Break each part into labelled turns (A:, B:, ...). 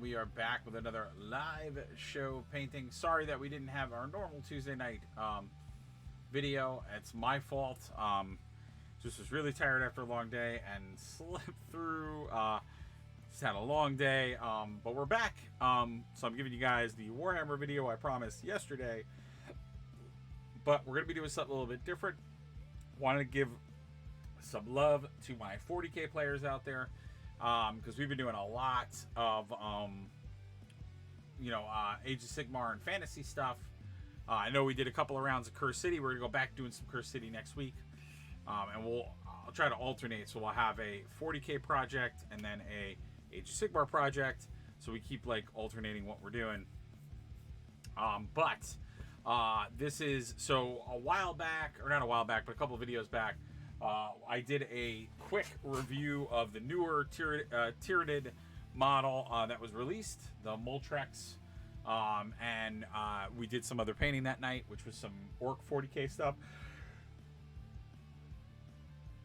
A: We are back with another live show painting. Sorry that we didn't have our normal Tuesday night video. It's my fault. Just was really tired after a long day and slept through. Just had a long day, but we're back. So I'm giving you guys the Warhammer video I promised yesterday, but we're going to be doing something a little bit different. Wanted to give some love to my 40k players out there. Because we've been doing a lot of, Age of Sigmar and fantasy stuff. I know we did a couple of rounds of Curse City. We're going to go back doing some Curse City next week. And I'll try to alternate. So we'll have a 40k project and then a Age of Sigmar project. So we keep alternating what we're doing. This is, so a while back, or not a while back, but a couple of videos back, I did a quick review of the newer Tyranid model that was released, the Moltrex, and we did some other painting that night, which was some Orc 40k stuff.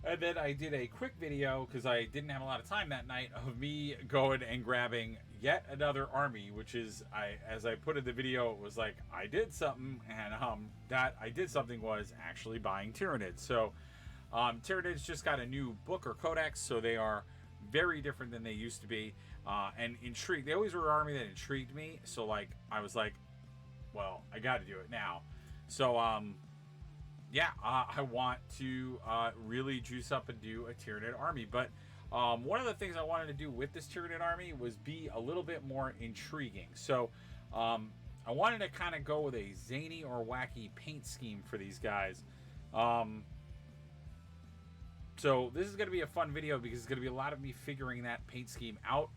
A: And then I did a quick video, because I didn't have a lot of time that night, of me going and grabbing yet another army, which is, as I put in the video, it was like, I did something, and that I did something was actually buying Tyranids. So, Tyranids just got a new book or codex, so they are very different than they used to be, and intrigued. They always were an army that intrigued me, so I was like, well, I got to do it now. So I want to really juice up and do a Tyranid army. But one of the things I wanted to do with this Tyranid army was be a little bit more intriguing. So I wanted to kind of go with a zany or wacky paint scheme for these guys. So this is going to be a fun video because it's going to be a lot of me figuring that paint scheme out.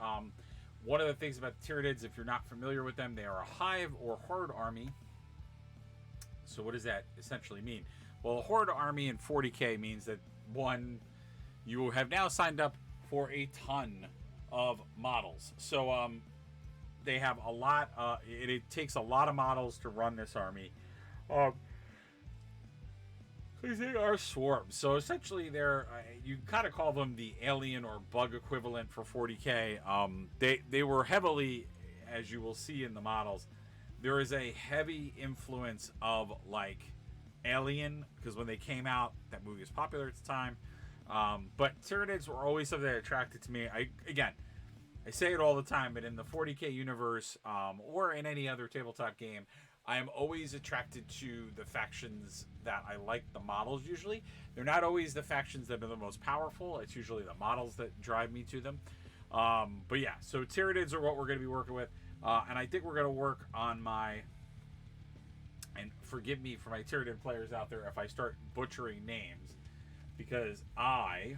A: One of the things about the Tyranids, if you're not familiar with them, they are a hive or horde army. So what does that essentially mean? Well, a horde army in 40k means that, one, you have now signed up for a ton of models. So they have a lot. It takes a lot of models to run this army. They are swarms. So essentially they're, you kind of call them the alien or bug equivalent for 40k. They were heavily, as you will see in the models, there is a heavy influence of Alien, because when they came out, that movie was popular at the time. But Tyranids were always something that attracted to me. I say it all the time, but in the 40k universe, or in any other tabletop game, I am always attracted to the factions that I like the models usually. They're not always the factions that are the most powerful. It's usually the models that drive me to them. But yeah, so Tyranids are what we're going to be working with. And I think we're going to work on my... And forgive me for my Tyranid players out there if I start butchering names. Because I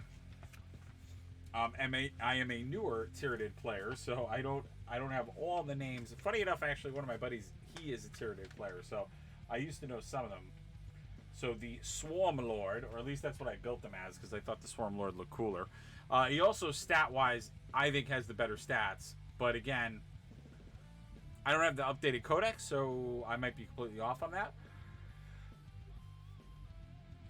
A: am a newer Tyranid player, so I don't have all the names. Funny enough, actually, one of my buddies, he is a Tyranid player, so I used to know some of them. So the Swarmlord, or at least that's what I built them as, because I thought the Swarmlord looked cooler. He also, stat-wise, I think has the better stats. But again, I don't have the updated codex, so I might be completely off on that.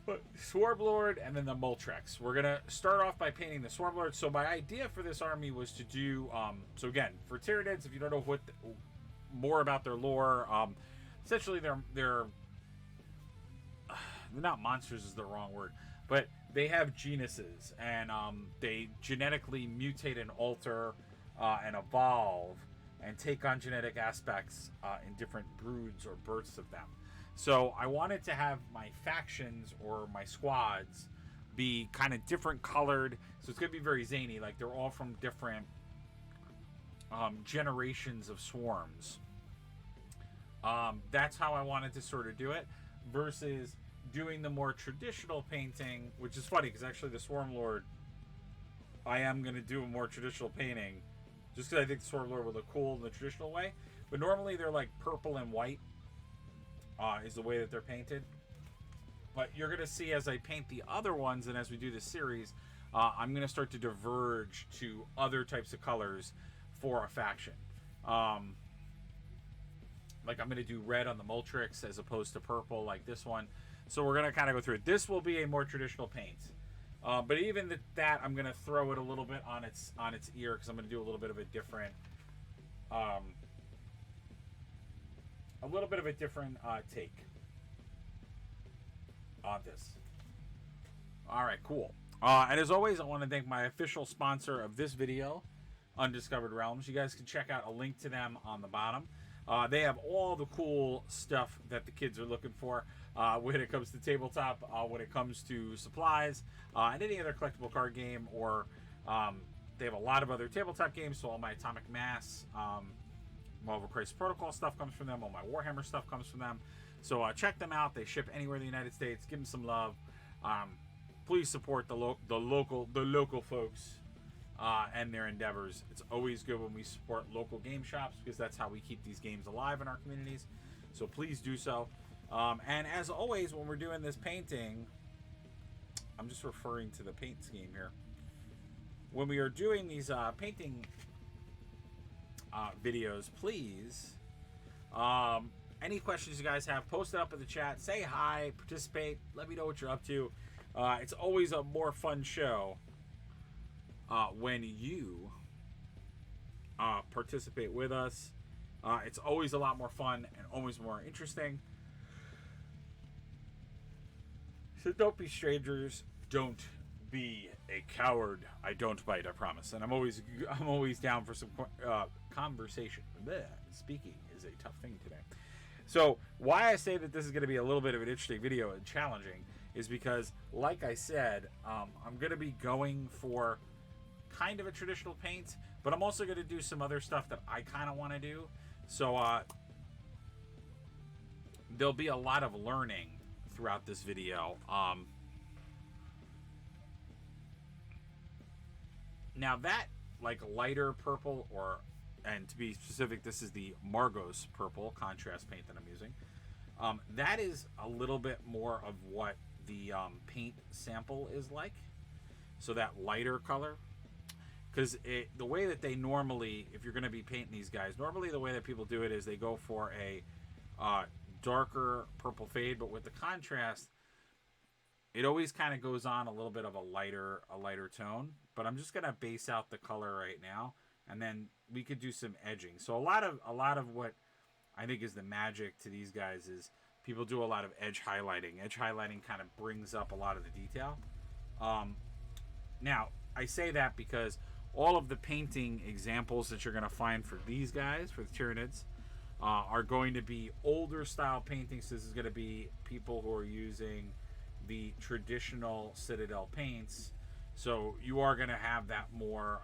A: But Swarmlord and then the Moltrex. We're going to start off by painting the Swarmlord. So my idea for this army was to do... so again, for Tyranids, if you don't know more about their lore, essentially they're not monsters is the wrong word, but they have genuses, and they genetically mutate and alter and evolve and take on genetic aspects in different broods or births of them. So I wanted to have my factions or my squads be kind of different colored. So it's going to be very zany. They're all from different generations of swarms. That's how I wanted to sort of do it. Versus doing the more traditional painting, which is funny because actually the Swarmlord, I am going to do a more traditional painting. Just because I think the Swarmlord would look cool in the traditional way. But normally they're purple and white. Is the way that they're painted. But you're going to see as I paint the other ones and as we do this series, I'm going to start to diverge to other types of colors for a faction. I'm going to do red on the Moltrex as opposed to purple like this one. So we're going to kind of go through it. This will be a more traditional paint. But even that, I'm going to throw it a little bit on its ear because I'm going to do a little bit of a different Um, a little bit of a different take on this. All right, cool. And as always, I want to thank my official sponsor of this video, Undiscovered Realms. You guys can check out a link to them on the bottom. They have all the cool stuff that the kids are looking for when it comes to tabletop, when it comes to supplies, and any other collectible card game, or they have a lot of other tabletop games, so all my Atomic Mass, Marvel Crisis Protocol stuff comes from them, all my Warhammer stuff comes from them. So check them out. They ship anywhere in the United States. Give them some love. Please support the local folks and their endeavors. It's always good when we support local game shops because that's how we keep these games alive in our communities. So please do so. And as always, when we're doing this painting, I'm just referring to the paint scheme here. When we are doing these painting videos, please, any questions you guys have, post it up in the chat. Say hi, participate, let me know what you're up to. It's always a more fun show when you participate with us. It's always a lot more fun and always more interesting. So don't be strangers. Don't be a coward. I don't bite, I promise. And I'm always down for some conversation. Blech, speaking is a tough thing today. So why I say that this is going to be a little bit of an interesting video and challenging is because, like I said, I'm going to be going for kind of a traditional paint, but I'm also going to do some other stuff that I kind of want to do. So there'll be a lot of learning throughout this video. Now that like lighter purple, and to be specific, this is the Margos purple contrast paint that I'm using. That is a little bit more of what the paint sample is like. So that lighter color, because the way that they normally, if you're going to be painting these guys, normally the way that people do it is they go for a darker purple fade, but with the contrast, it always kind of goes on a little bit of a lighter tone. But I'm just going to base out the color right now, and then we could do some edging. So a lot of what I think is the magic to these guys is people do a lot of edge highlighting. Edge highlighting kind of brings up a lot of the detail. Now, I say that because all of the painting examples that you're going to find for these guys, for the Tyranids, are going to be older style paintings. This is going to be people who are using the traditional Citadel paints. So you are going to have that more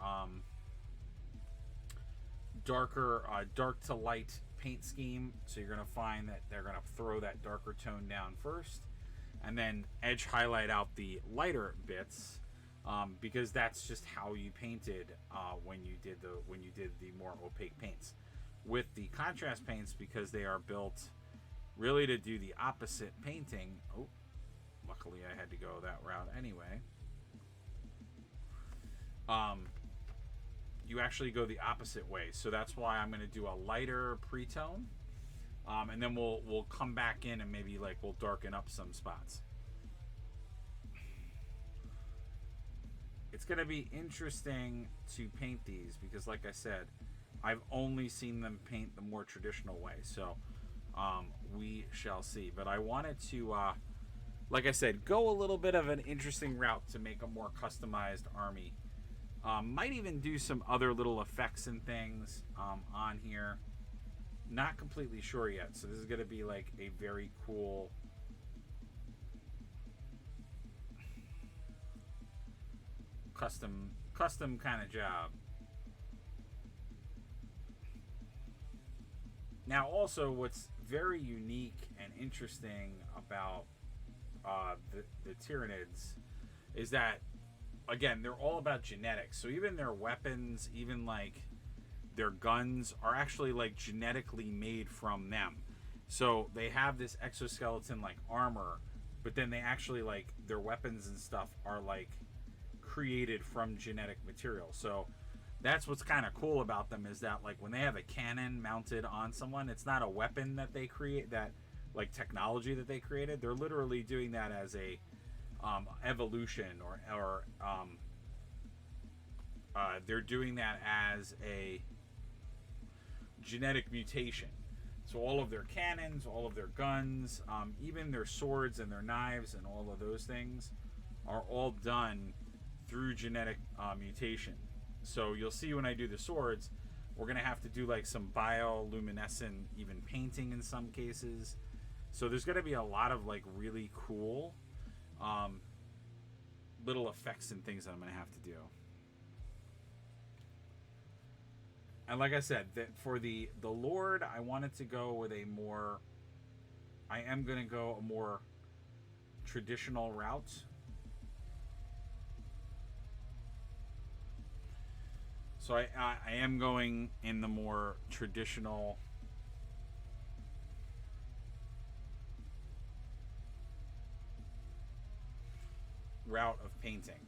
A: dark to light paint scheme. So you're going to find that they're going to throw that darker tone down first, and then edge highlight out the lighter bits, because that's just how you painted when you did the more opaque paints. With the contrast paints, because they are built really to do the opposite painting. Oh, luckily I had to go that route anyway. You actually go the opposite way, so that's why I'm going to do a lighter pre-tone, and then we'll come back in and maybe like we'll darken up some spots. It's going to be interesting to paint these because, like I said, I've only seen them paint the more traditional way, so we shall see. But I wanted to, like I said, go a little bit of an interesting route to make a more customized army. Might even do some other little effects and things on here. Not completely sure yet, so this is going to be like a very cool custom kind of job. Now, also, what's very unique and interesting about the Tyranids is that, again, they're all about genetics. So even their weapons, even like their guns, are actually like genetically made from them. So they have this exoskeleton like armor, but then they actually like their weapons and stuff are like created from genetic material. So that's what's kind of cool about them, is that like when they have a cannon mounted on someone, it's not a weapon that they create, that like technology that they created. They're literally doing that as a evolution, or they're doing that as a genetic mutation. So all of their cannons, all of their guns, even their swords and their knives and all of those things are all done through genetic mutation. So you'll see when I do the swords, we're going to have to do like some bioluminescent even painting in some cases. So there's going to be a lot of like really cool little effects and things that I'm going to have to do. And like I said, that for the Lord, I wanted to go with a more... I am going to go a more traditional route. So I am going in the more traditional route of painting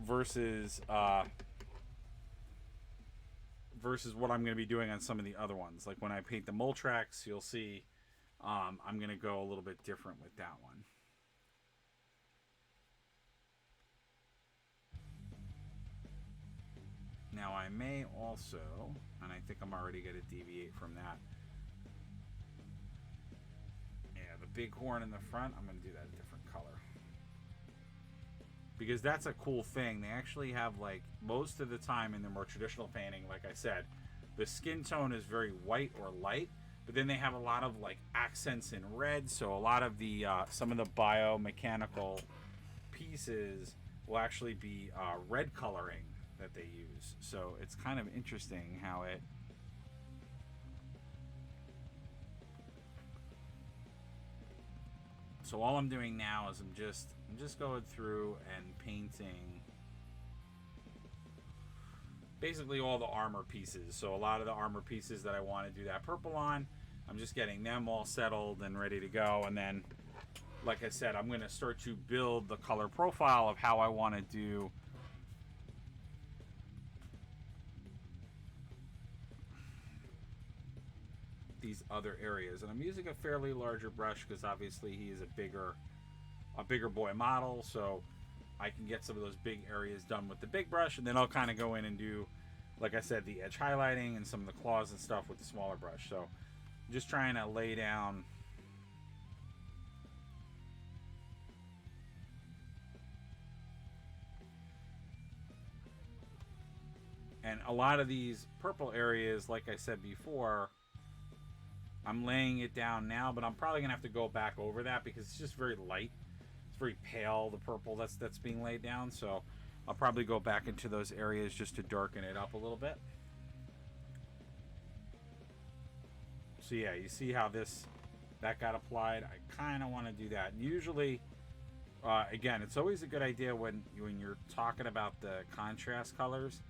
A: versus what I'm going to be doing on some of the other ones. Like when I paint the Moltrax, you'll see I'm going to go a little bit different with that one. Now I may also, and I think I'm already going to deviate from that. Yeah, the big horn in the front, I'm going to do that a different color. Because that's a cool thing. They actually have, like, most of the time in the more traditional painting, like I said, the skin tone is very white or light, but then they have a lot of, like, accents in red. So a lot of the, some of the biomechanical pieces will actually be red coloring that they use. So it's kind of interesting how it... So all I'm doing now is I'm just going through and painting basically all the armor pieces. So a lot of the armor pieces that I want to do that purple on, I'm just getting them all settled and ready to go. And then, like I said, I'm going to start to build the color profile of how I want to do these other areas. And I'm using a fairly larger brush because obviously he is a bigger boy model, so I can get some of those big areas done with the big brush, and then I'll kind of go in and do, like I said, the edge highlighting and some of the claws and stuff with the smaller brush. So I'm just trying to lay down and a lot of these purple areas, like I said before, I'm laying it down now, but I'm probably gonna have to go back over that because it's just very light. It's very pale, the purple that's being laid down. So I'll probably go back into those areas just to darken it up a little bit. So yeah, you see how that got applied. I kind of want to do that. And usually, again, it's always a good idea when you're talking about the contrast colors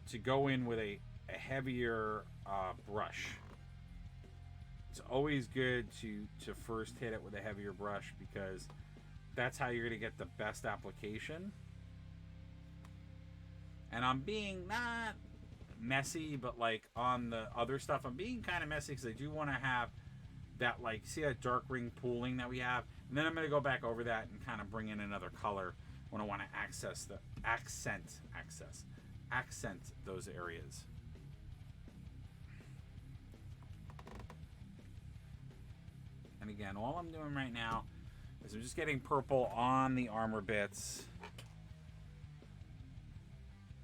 A: to go in with a heavier brush. It's always good to first hit it with a heavier brush because that's how you're going to get the best application. And I'm being not messy, but like on the other stuff, I'm being kind of messy because I do want to have that, like, see that dark ring pooling that we have? And then I'm going to go back over that and kind of bring in another color when I want to accent those areas. And again, all I'm doing right now is I'm just getting purple on the armor bits.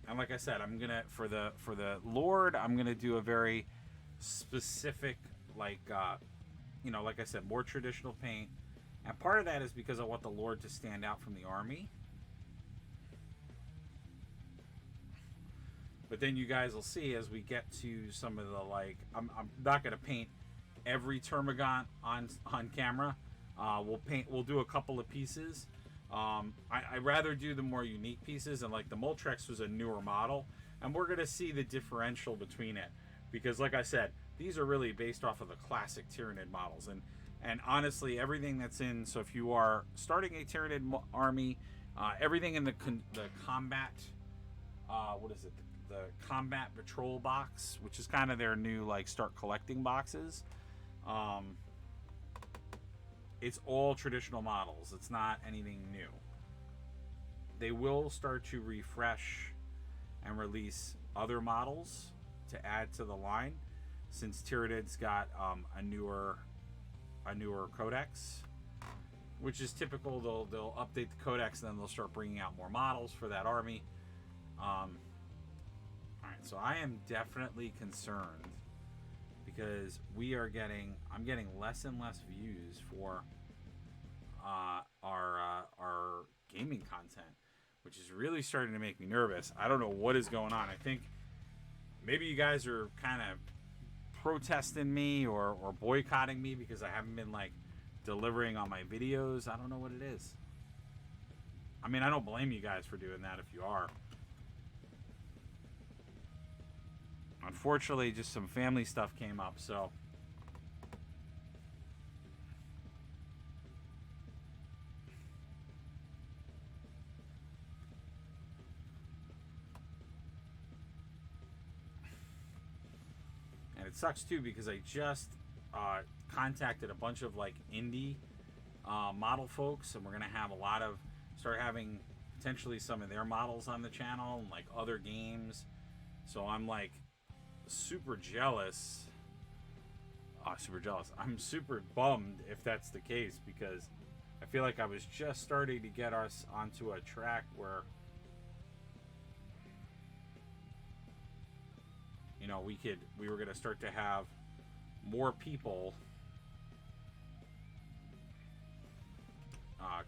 A: And like I said, I'm gonna for the Lord, I'm gonna do a very specific, like like I said, more traditional paint. And part of that is because I want the Lord to stand out from the army. But then you guys will see as we get to some of the, like, I'm not gonna paint every termagant on camera. We'll do a couple of pieces. I rather do the more unique pieces, and like the Moltrax was a newer model, and we're gonna see the differential between it because, like I said, these are really based off of the classic Tyranid models, and honestly, everything that's in. So if you are starting a Tyranid army, everything in the combat, what is it? The combat patrol box, which is kind of their new, like, start collecting boxes. It's all traditional models. It's not anything new. They will start to refresh and release other models to add to the line, since Tyranids got a newer codex, which is typical. They'll update the codex and then they'll start bringing out more models for that army. All right, so I am definitely concerned because I'm getting less and less views for our gaming content, which is really starting to make me nervous. I don't know what is going on. I think maybe you guys are kind of protesting me or boycotting me because I haven't been like delivering on my videos. I don't know what it is. I mean, I don't blame you guys for doing that if you are. Unfortunately, just some family stuff came up, so and it sucks too because I just contacted a bunch of like indie model folks, and we're gonna have start having potentially some of their models on the channel and like other games. So I'm like super jealous. Super jealous. I'm super bummed if that's the case, because I feel like I was just starting to get us onto a track where, you know, we were going to start to have more people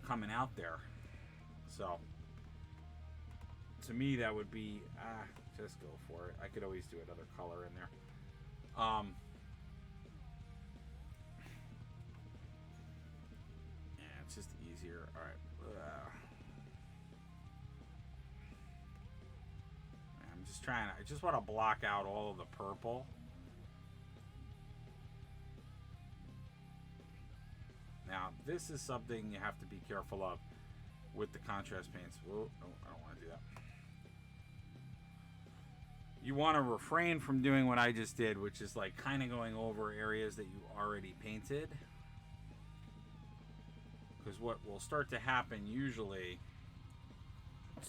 A: coming out there. So to me, that would be just go for it. I could always do another color in there. Yeah, it's just easier. All right. I'm just trying. I just want to block out all of the purple. Now, this is something you have to be careful of with the contrast paints. Whoa, oh, I don't want to do that. You want to refrain from doing what I just did, which is like kind of going over areas that you already painted. Because what will start to happen usually,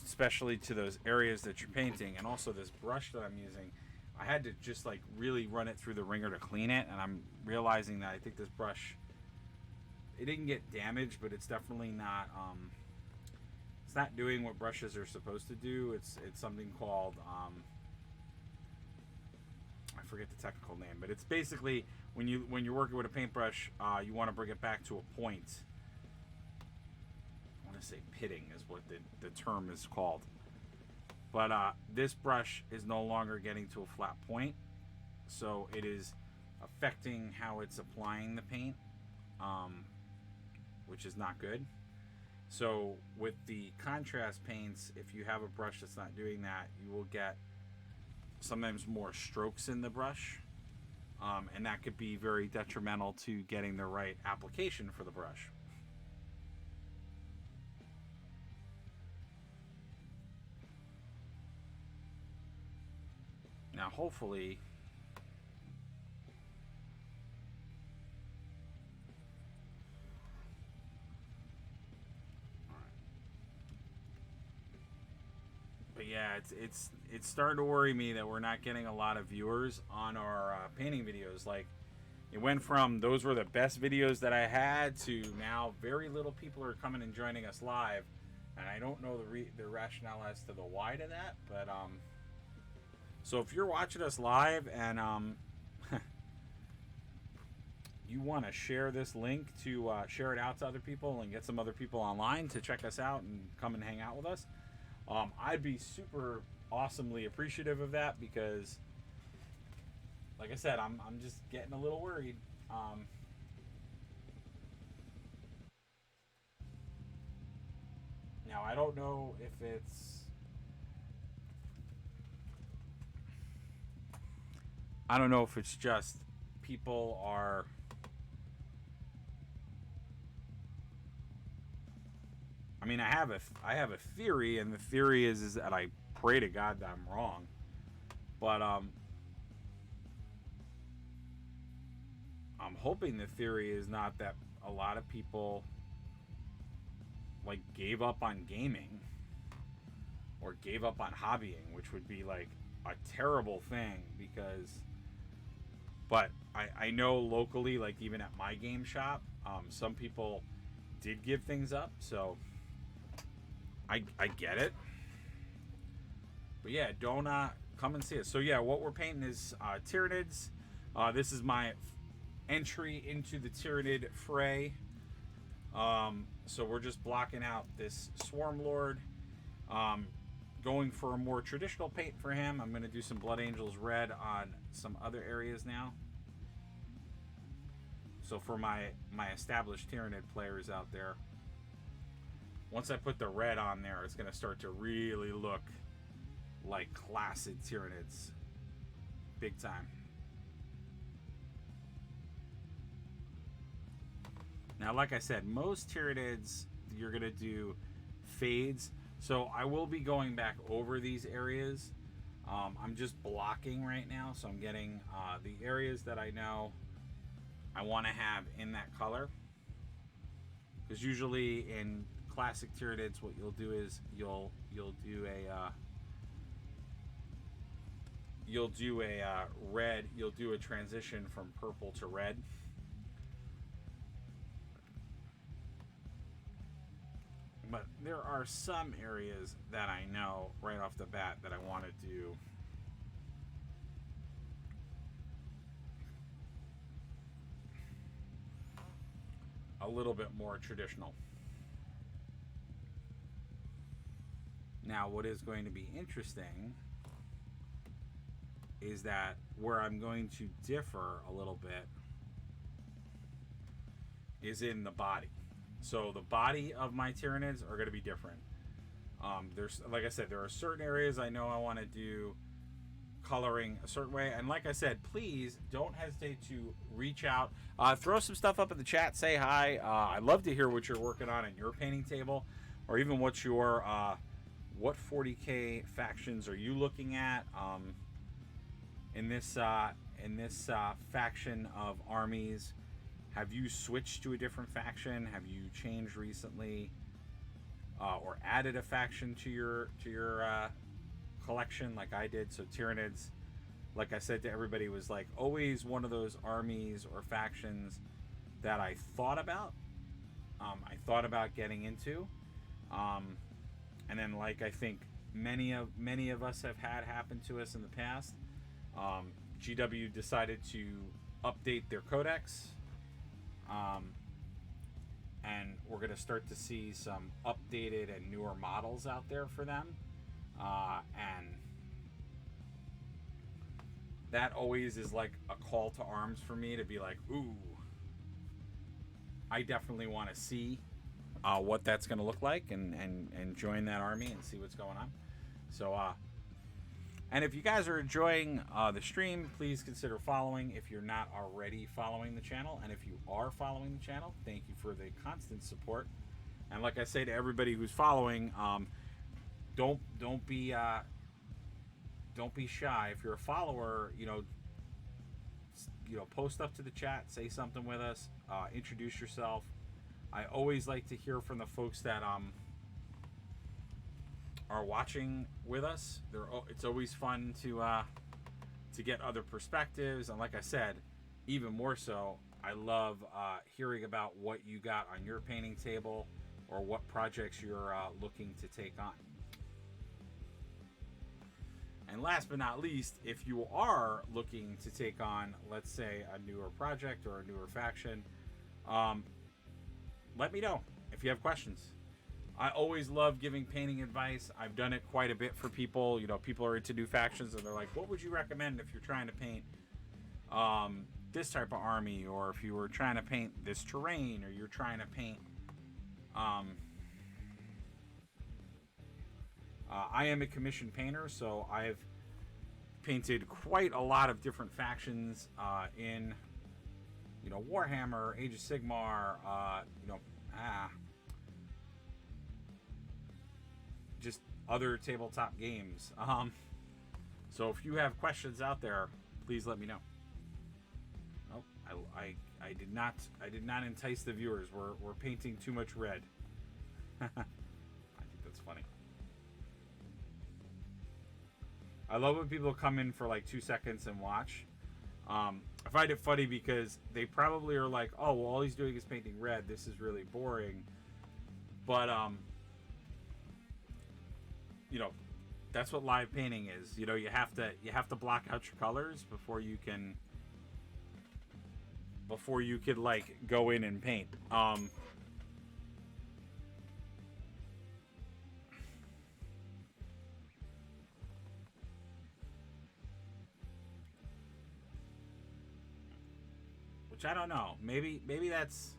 A: especially to those areas that you're painting, and also this brush that I'm using, I had to just like really run it through the ringer to clean it, and I'm realizing that I think this brush, it didn't get damaged, but it's definitely not it's not doing what brushes are supposed to do. It's something called I forget the technical name, but it's basically when you're working with a paintbrush, you want to bring it back to a point. I want to say pitting is what the term is called. But this brush is no longer getting to a flat point, so it is affecting how it's applying the paint, which is not good. So with the contrast paints, if you have a brush that's not doing that, you will get sometimes more strokes in the brush, and that could be very detrimental to getting the right application for the brush. Now hopefully but yeah, it's starting to worry me that we're not getting a lot of viewers on our painting videos. Like, it went from those were the best videos that I had to now very little people are coming and joining us live, and I don't know the rationale as to the why to that. But so if you're watching us live and you want to share this link to share it out to other people and get some other people online to check us out and come and hang out with us, I'd be super awesomely appreciative of that, because like I said, I'm just getting a little worried. Now I don't know if it's just people are I mean, I have a theory, and the theory is that I pray to God that I'm wrong. But I'm hoping the theory is not that a lot of people like gave up on gaming, or gave up on hobbying, which would be like a terrible thing because. But I know locally, like even at my game shop, some people did give things up, so I get it. But yeah, don't come and see us. So yeah, what we're painting is Tyranids. This is my entry into the Tyranid fray. So we're just blocking out this Swarmlord. Going for a more traditional paint for him. I'm going to do some Blood Angels red on some other areas now. So for my established Tyranid players out there, once I put the red on there, it's going to start to really look like classic Tyranids. Big time. Now, like I said, most Tyranids, you're going to do fades. So I will be going back over these areas. I'm just blocking right now. So I'm getting the areas that I know I want to have in that color. Because usually in classic Tyranids, what you'll do is you'll do a red. You'll do a transition from purple to red. But there are some areas that I know right off the bat that I want to do a little bit more traditional. Now, what is going to be interesting is that where I'm going to differ a little bit is in the body. So the body of my Tyranids are going to be different. There's, like I said, there are certain areas I know I want to do coloring a certain way. And like I said, please don't hesitate to reach out. Throw some stuff up in the chat. Say hi. I'd love to hear what you're working on in your painting table, or even what your what 40K factions are you looking at in this faction of armies. Have you switched to a different faction? Have you changed recently, or added a faction to your collection like I did? So Tyranids, like I said to everybody, was like always one of those armies or factions that I thought about. I thought about getting into, and then like I think many of us have had happen to us in the past. GW decided to update their codex. And we're going to start to see some updated and newer models out there for them. And that always is like a call to arms for me to be like, ooh, I definitely want to see what that's going to look like and join that army and see what's going on. So, and if you guys are enjoying the stream, please consider following if you're not already following the channel. And if you are following the channel, thank you for the constant support. And like I say to everybody who's following, don't be shy. If you're a follower, you know, post up to the chat, say something with us, introduce yourself. I always like to hear from the folks that are watching with us. It's always fun to get other perspectives, and like I said, even more so, I love hearing about what you got on your painting table or what projects you're looking to take on. And last but not least, if you are looking to take on, let's say, a newer project or a newer faction, let me know if you have questions. I always love giving painting advice. I've done it quite a bit for people. You know, people are into new factions and they're like, what would you recommend if you're trying to paint this type of army, or if you were trying to paint this terrain, or you're trying to paint I am a commissioned painter, so I've painted quite a lot of different factions in, you know, Warhammer, Age of Sigmar, just other tabletop games. So if you have questions out there, please let me know. Oh, I did not entice the viewers. We're painting too much red. I think that's funny. I love when people come in for like 2 seconds and watch. I find it funny because they probably are like, oh, well, all he's doing is painting red. This is really boring. But, you know, that's what live painting is. You know, you have to block out your colors before you can like go in and paint. Which I don't know. Maybe that's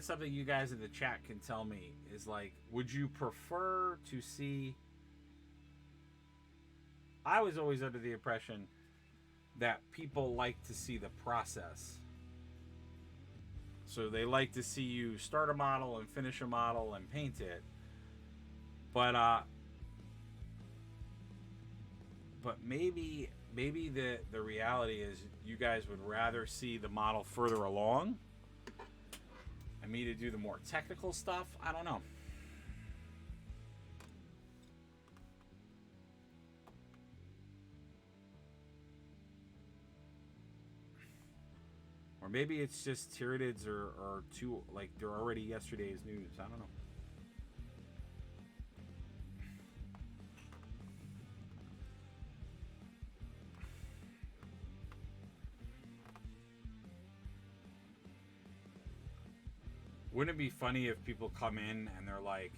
A: something you guys in the chat can tell me. Is like, would you prefer to see? I was always under the impression that people like to see the process. So they like to see you start a model and finish a model and paint it. But maybe the reality is you guys would rather see the model further along and me to do the more technical stuff. I don't know. Or maybe it's just Tyranids are too, like, they're already yesterday's news. I don't know. Wouldn't it be funny if people come in and they're like,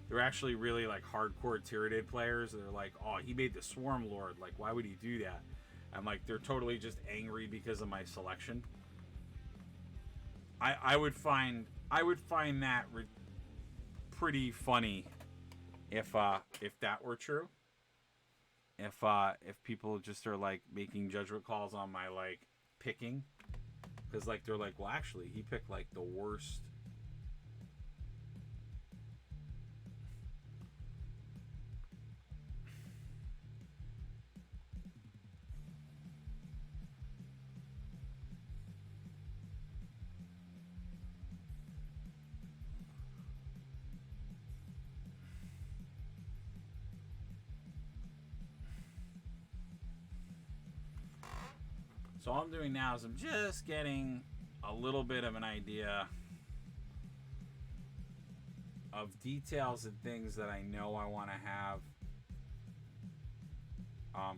A: they're actually really like hardcore Tyranid players. They're like, oh, he made the Swarmlord. Like, why would he do that? And like, they're totally just angry because of my selection. I would find that pretty funny if that were true. If people just are like making judgment calls on my like picking. Because, like, they're like, well, actually, he picked, like, the worst. So all I'm doing now is I'm just getting a little bit of an idea of details and things that I know I want to have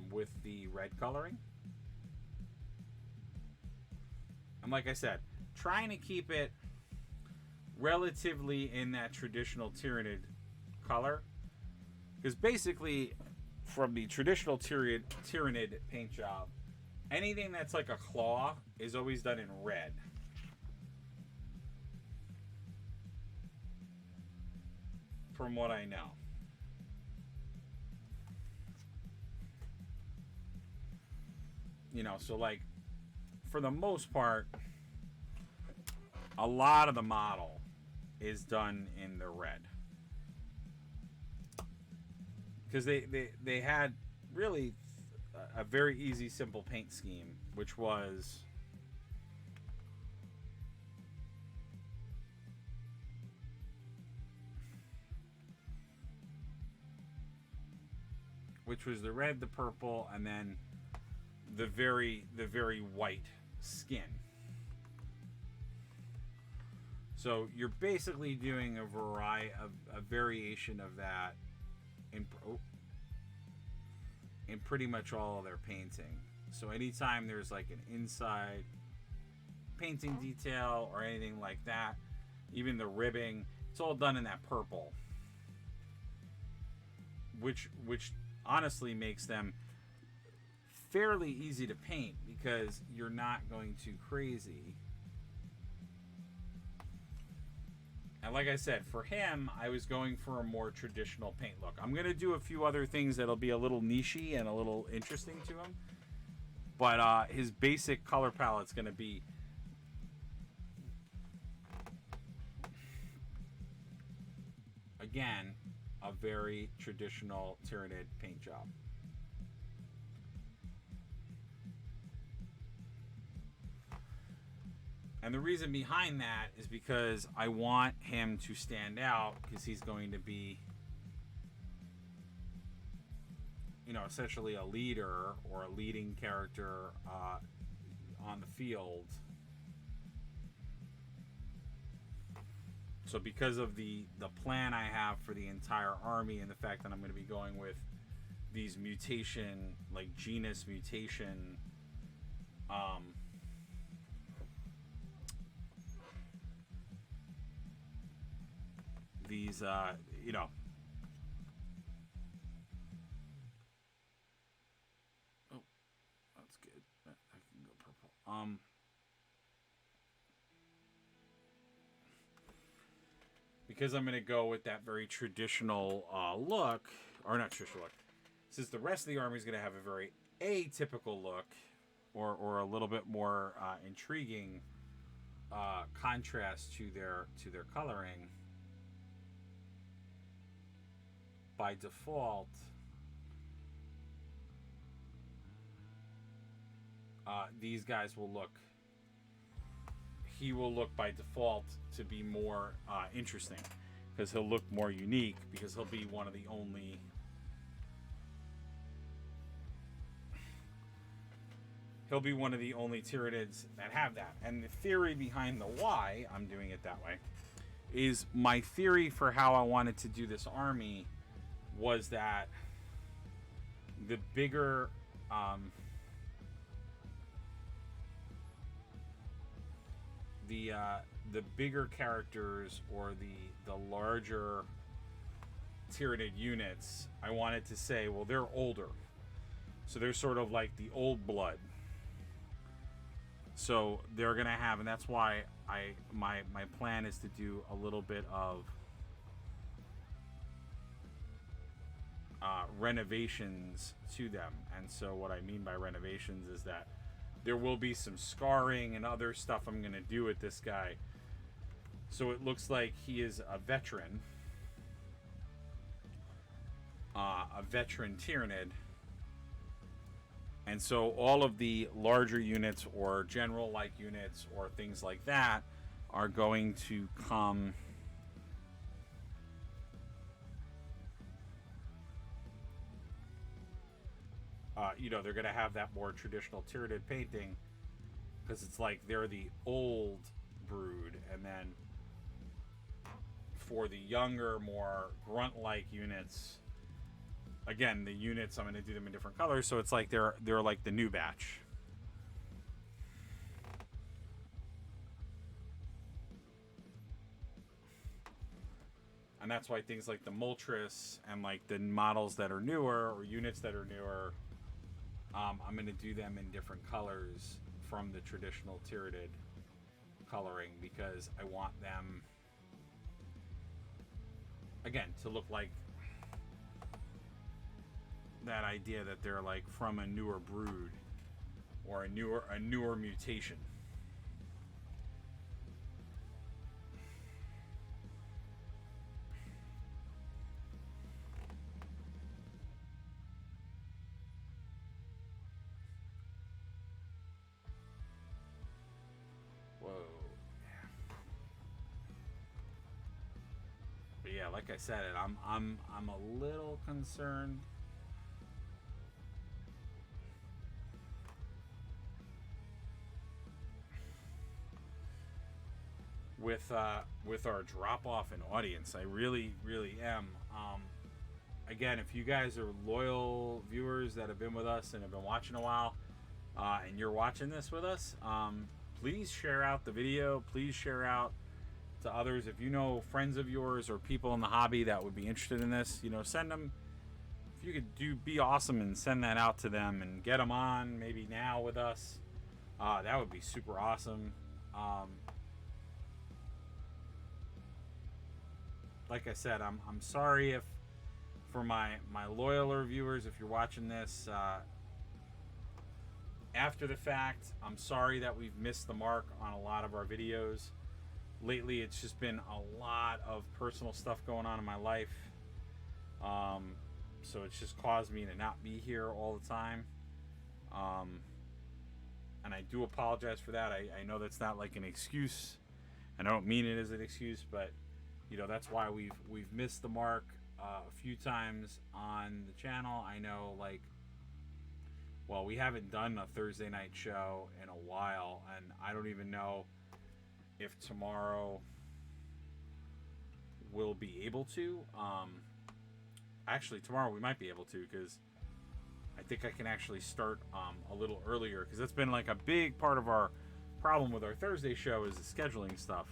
A: with the red coloring. And like I said, trying to keep it relatively in that traditional Tyranid color. Because basically, from the traditional Tyranid paint job, anything that's like a claw is always done in red. From what I know. You know, so like, for the most part, a lot of the model is done in the red. Because they had really a very easy, simple paint scheme, which was the red, the purple, and then the very white skin. So you're basically doing a variety of a variation of that in pretty much all of their painting. So anytime there's like an inside painting detail or anything like that, even the ribbing, it's all done in that purple, which honestly makes them fairly easy to paint because you're not going too crazy. And like I said, for him, I was going for a more traditional paint look. I'm going to do a few other things that'll be a little nichey and a little interesting to him. But his basic color palette's going to be again a very traditional Tyranid paint job. And the reason behind that is because I want him to stand out because he's going to be essentially a leader or a leading character on the field. So because of the plan I have for the entire army and the fact that I'm going to be going with these mutation, like genus mutation, these, oh, that's good. I can go purple. Because I'm going to go with that very traditional look, or not traditional look, since the rest of the army is going to have a very atypical look, or a little bit more intriguing contrast to their coloring. By default, these guys will look. He will look by default to be more interesting, because he'll look more unique, because he'll be one of the only Tyranids that have that. And the theory behind the why I'm doing it that way is, my theory for how I wanted to do this army was that the bigger the bigger characters, or the larger Tyranid units, I wanted to say, well, they're older, so they're sort of like the old blood. So they're gonna have, and that's why my plan is to do a little bit of renovations to them. And so what I mean by renovations is that there will be some scarring and other stuff I'm going to do with this guy, so it looks like he is a veteran Tyranid. And so all of the larger units, or general-like units, or things like that, are going to come they're going to have that more traditional Tyranid painting, because it's like they're the old brood. And then for the younger, more grunt-like units, again, the units, I'm going to do them in different colors, so it's like they're like the new batch. And that's why things like the Moltres and like the models that are newer, or units that are newer, I'm going to do them in different colors from the traditional Tyranid coloring, because I want them, again, to look like that idea that they're like from a newer brood, or a newer mutation. But yeah, like I said, I'm a little concerned with our drop off in audience. I really am. Again, if you guys are loyal viewers that have been with us and have been watching a while, and you're watching this with us, please share out the video. Please share out to others. If you know friends of yours or people in the hobby that would be interested in this, send them. If you could be awesome and send that out to them and get them on maybe now with us, that would be super awesome. Like I said, I'm sorry if, for my loyaler viewers, if you're watching this after the fact, I'm sorry that we've missed the mark on a lot of our videos. Lately, it's just been a lot of personal stuff going on in my life. So it's just caused me to not be here all the time. And I do apologize for that. I know that's not like an excuse, and I don't mean it as an excuse, but that's why we've missed the mark. a few times on the channel. I know, like, well, we haven't done a Thursday night show in a while, and I don't even know if tomorrow we'll be able to. Actually, tomorrow we might be able to, because I think I can actually start a little earlier, because that's been like a big part of our problem with our Thursday show is the scheduling stuff.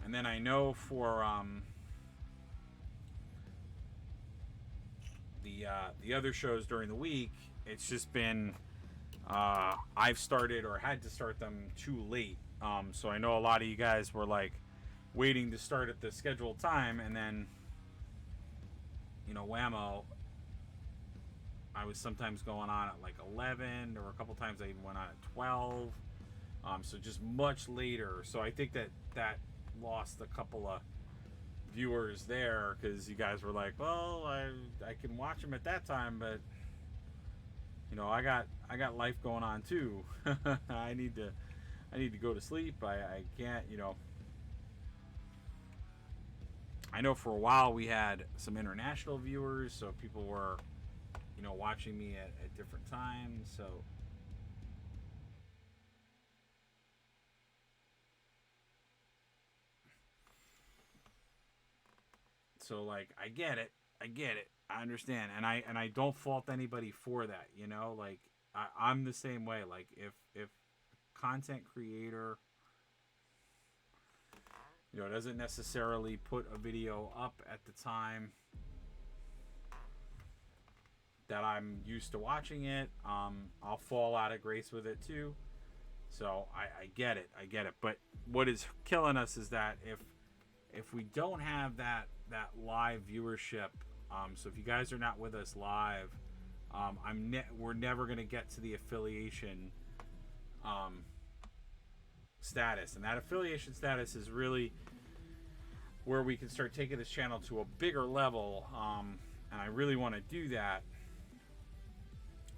A: And then I know for the other shows during the week, it's just been I've started or had to start them too late. So I know a lot of you guys were like waiting to start at the scheduled time, and then, you know, whammo, I was sometimes going on at like 11, or a couple times I even went on at 12. So just much later. So I think that lost a couple of viewers there, because you guys were like, well, I can watch them at that time, but you know, I got life going on too. I need to go to sleep. I can't, you know. I know for a while we had some international viewers, so people were, you know, watching me at different times. So like, I get it, I understand, and I don't fault anybody for that. You know, like I'm the same way. Like if content creator, you know, doesn't necessarily put a video up at the time that I'm used to watching it, I'll fall out of grace with it too. So I get it. But what is killing us is that if we don't have that live viewership, so if you guys are not with us live, we're never going to get to the affiliation status, and that affiliation status is really where we can start taking this channel to a bigger level, and I really want to do that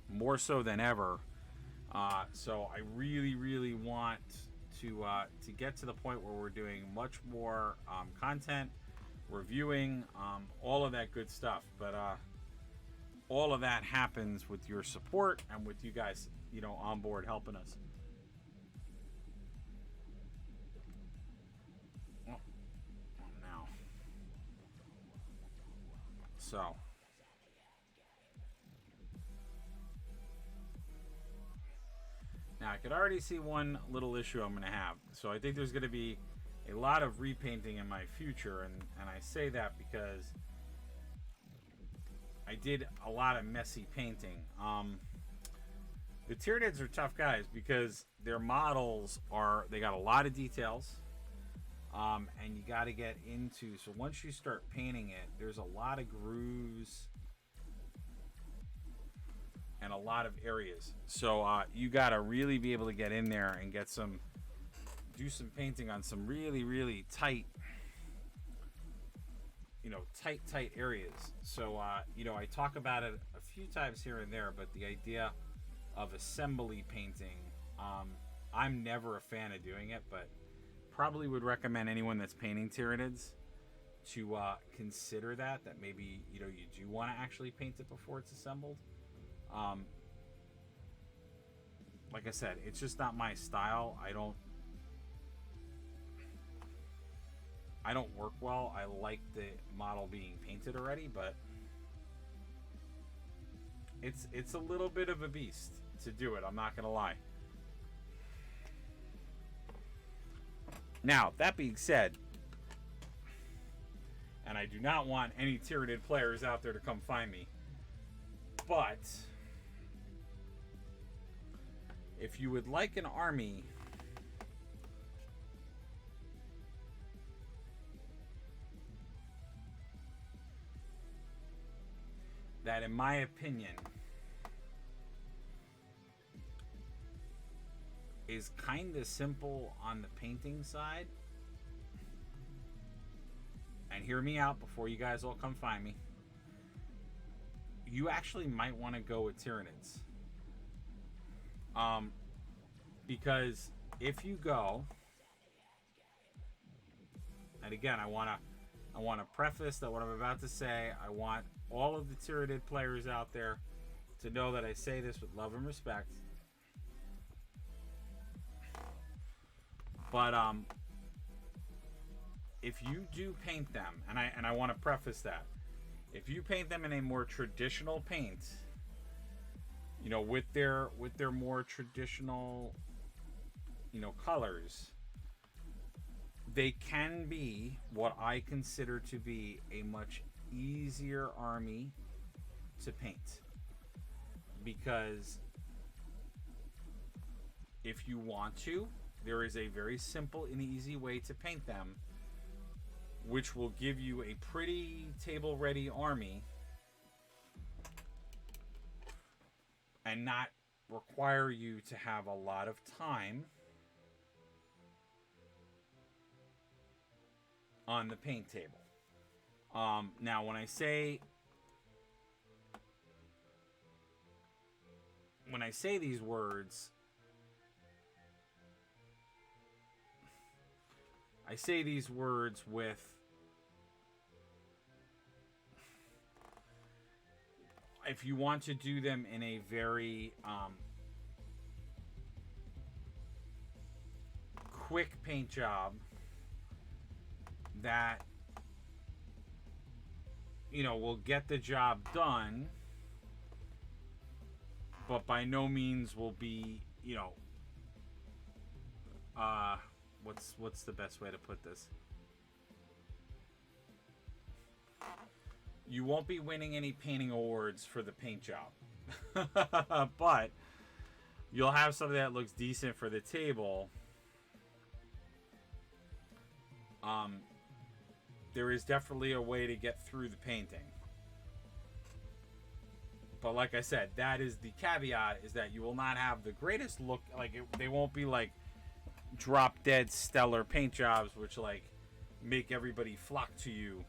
A: more so than ever. So I really want to get to the point where we're doing much more content, reviewing, all of that good stuff. But all of that happens with your support and with you guys, you know, on board helping us. Now, so. Now, I could already see one little issue I'm going to have. So I think there's going to be a lot of repainting in my future. And I say that because I did a lot of messy painting. The Tyranids are tough guys because their models they got a lot of details. And you got to get into, so once you start painting it, there's a lot of grooves and a lot of areas. So you got to really be able to get in there and do some painting on some really tight, you know, tight areas. So, you know, I talk about it a few times here and there, but the idea of assembly painting, I'm never a fan of doing it, but probably would recommend anyone that's painting Tyranids to consider that maybe, you know, you do want to actually paint it before it's assembled. Like I said, it's just not my style. I don't work well. I like the model being painted already, but it's a little bit of a beast to do it. I'm not gonna lie. Now, that being said, and I do not want any Tyranid players out there to come find me, but if you would like an army that, in my opinion, is kind of simple on the painting side, and hear me out before you guys all come find me, you actually might want to go with Tyranids. Because if you go, and again, I want to preface that what I'm about to say, I want all of the Tyranid players out there to know that I say this with love and respect. But if you do paint them, and I want to preface that, if you paint them in a more traditional paint, you know, with their more traditional, you know, colors, they can be what I consider to be a much easier army to paint. Because if you want to, there is a very simple and easy way to paint them, which will give you a pretty table-ready army and not require you to have a lot of time on the paint table. Now, when I say these words, I say these words with if you want to do them in a very quick paint job that, you know, will get the job done, but by no means will be, you know, what's the best way to put this? You won't be winning any painting awards for the paint job. But you'll have something that looks decent for the table. There is definitely a way to get through the painting. But like I said, that is the caveat, is that you will not have the greatest look. Like, they won't be like drop dead stellar paint jobs, which like make everybody flock to you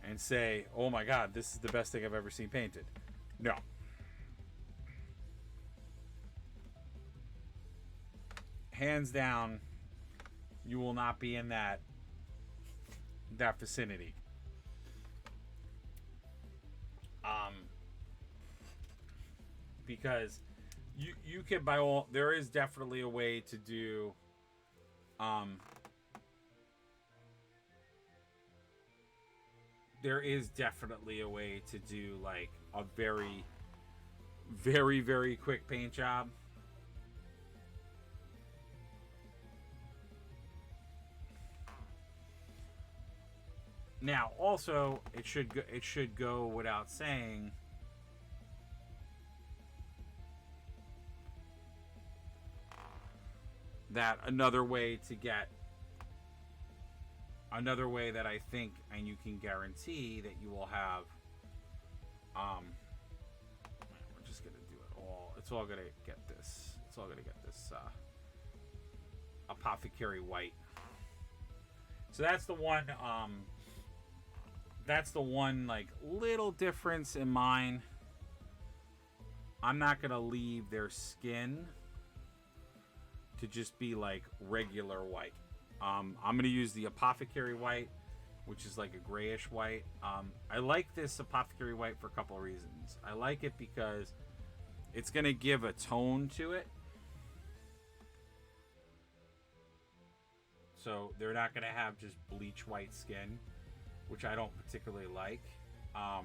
A: and say, oh my god, this is the best thing I've ever seen painted. No. Hands down, you will not be in that vicinity. Because you can, by all, there is definitely a way to do there is definitely a way to do like a very, very, very quick paint job. Now, also, it should go without saying that another way that I think, and you can guarantee that you will have, we're just gonna do it all. It's all gonna get this. Apothecary White. So that's the one. That's the one like little difference in mine. I'm not gonna leave their skin to just be like regular white. I'm gonna use the Apothecary White, which is like a grayish white. I like this Apothecary White for a couple of reasons. I like it because it's gonna give a tone to it. So they're not gonna have just bleach white skin, which I don't particularly like. So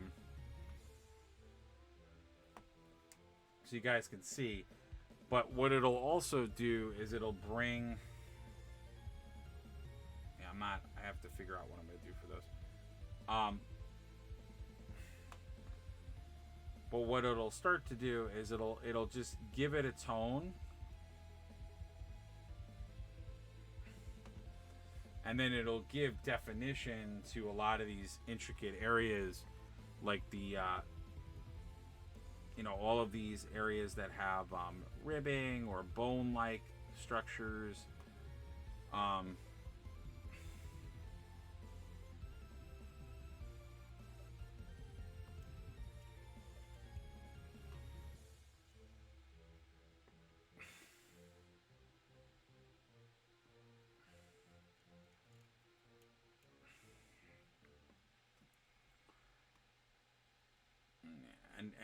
A: you guys can see. But what it'll also do is it'll bring... Yeah, I have to figure out what I'm going to do for those. But what it'll start to do is it'll just give it a tone. And then it'll give definition to a lot of these intricate areas, like the, all of these areas that have ribbing or bone-like structures.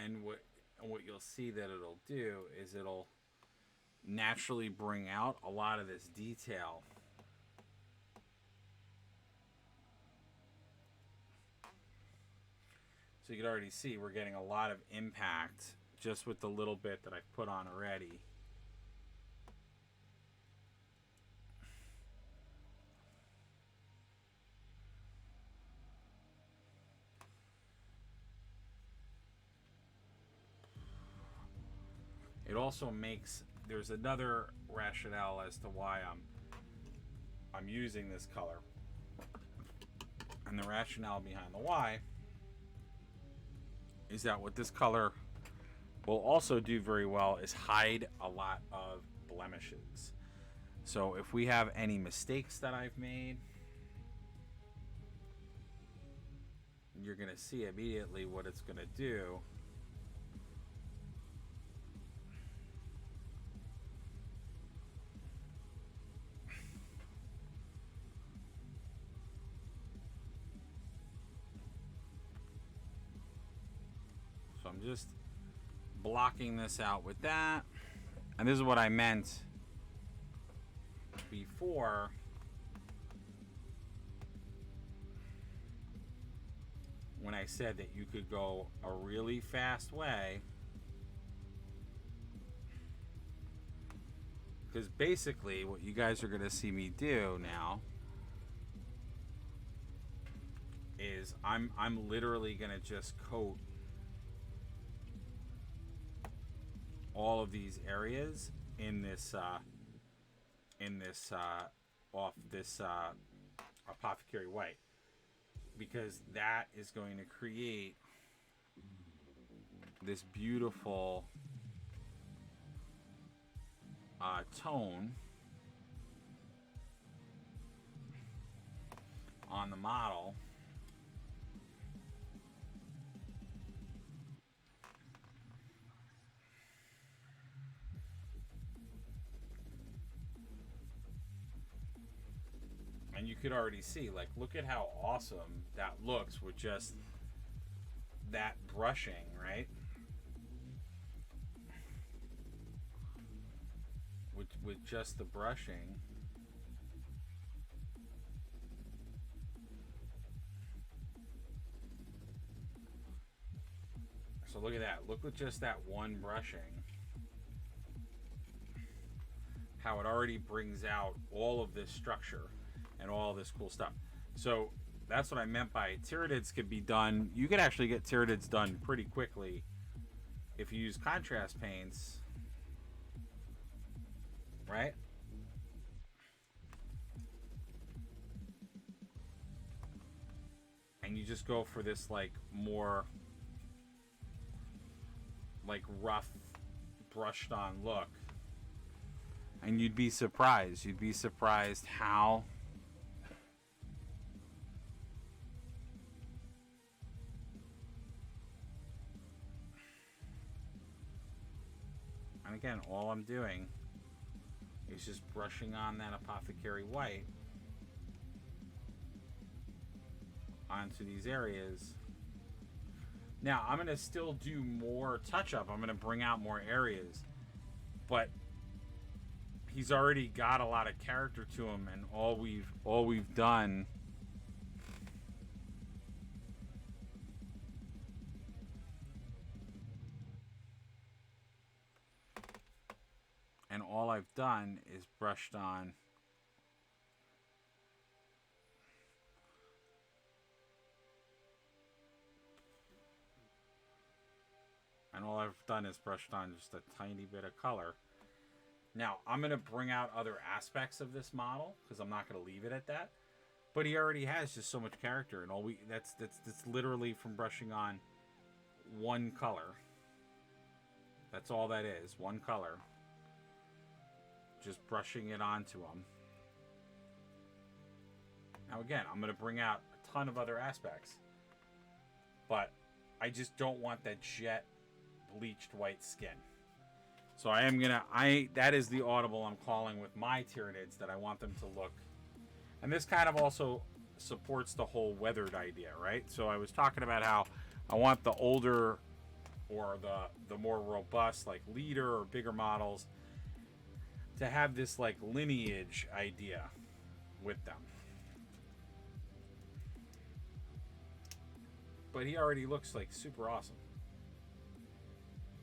A: And what you'll see that it'll do is it'll naturally bring out a lot of this detail. So you can already see we're getting a lot of impact just with the little bit that I've put on already. It also makes, there's another rationale as to why I'm using this color. And the rationale behind the why is that what this color will also do very well is hide a lot of blemishes. So if we have any mistakes that I've made, you're going to see immediately what it's going to do. So I'm just blocking this out with that. And this is what I meant before. When I said that you could go a really fast way. Because basically what you guys are going to see me do now is I'm literally going to just coat all of these areas in this off this Apothecary White, because that is going to create this beautiful tone on the model. And you could already see, like, look at how awesome that looks with just that brushing, right? With just the brushing. So look at that. Look with just that one brushing. How it already brings out all of this structure and all this cool stuff. So that's what I meant by Tyranids could be done. You could actually get Tyranids done pretty quickly if you use contrast paints, right? And you just go for this like more like rough brushed on look. And you'd be surprised. You'd be surprised how and again, all I'm doing is just brushing on that Apothecary White onto these areas. Now, I'm going to still do more touch-up. I'm going to bring out more areas. But he's already got a lot of character to him, and all we've done is brushed on just a tiny bit of color. Now, I'm going to bring out other aspects of this model because I'm not going to leave it at that. But he already has just so much character, and that's literally from brushing on one color. That's all that is, one color. Just brushing it onto him. Now again, I'm going to bring out a ton of other aspects. But I just don't want that jet bleached white skin. So I am going to, that is the audible I'm calling with my Tyranids that I want them to look. And this kind of also supports the whole weathered idea, right? So I was talking about how I want the older or the more robust, like leader or bigger models, to have this like lineage idea with them. But he already looks like super awesome.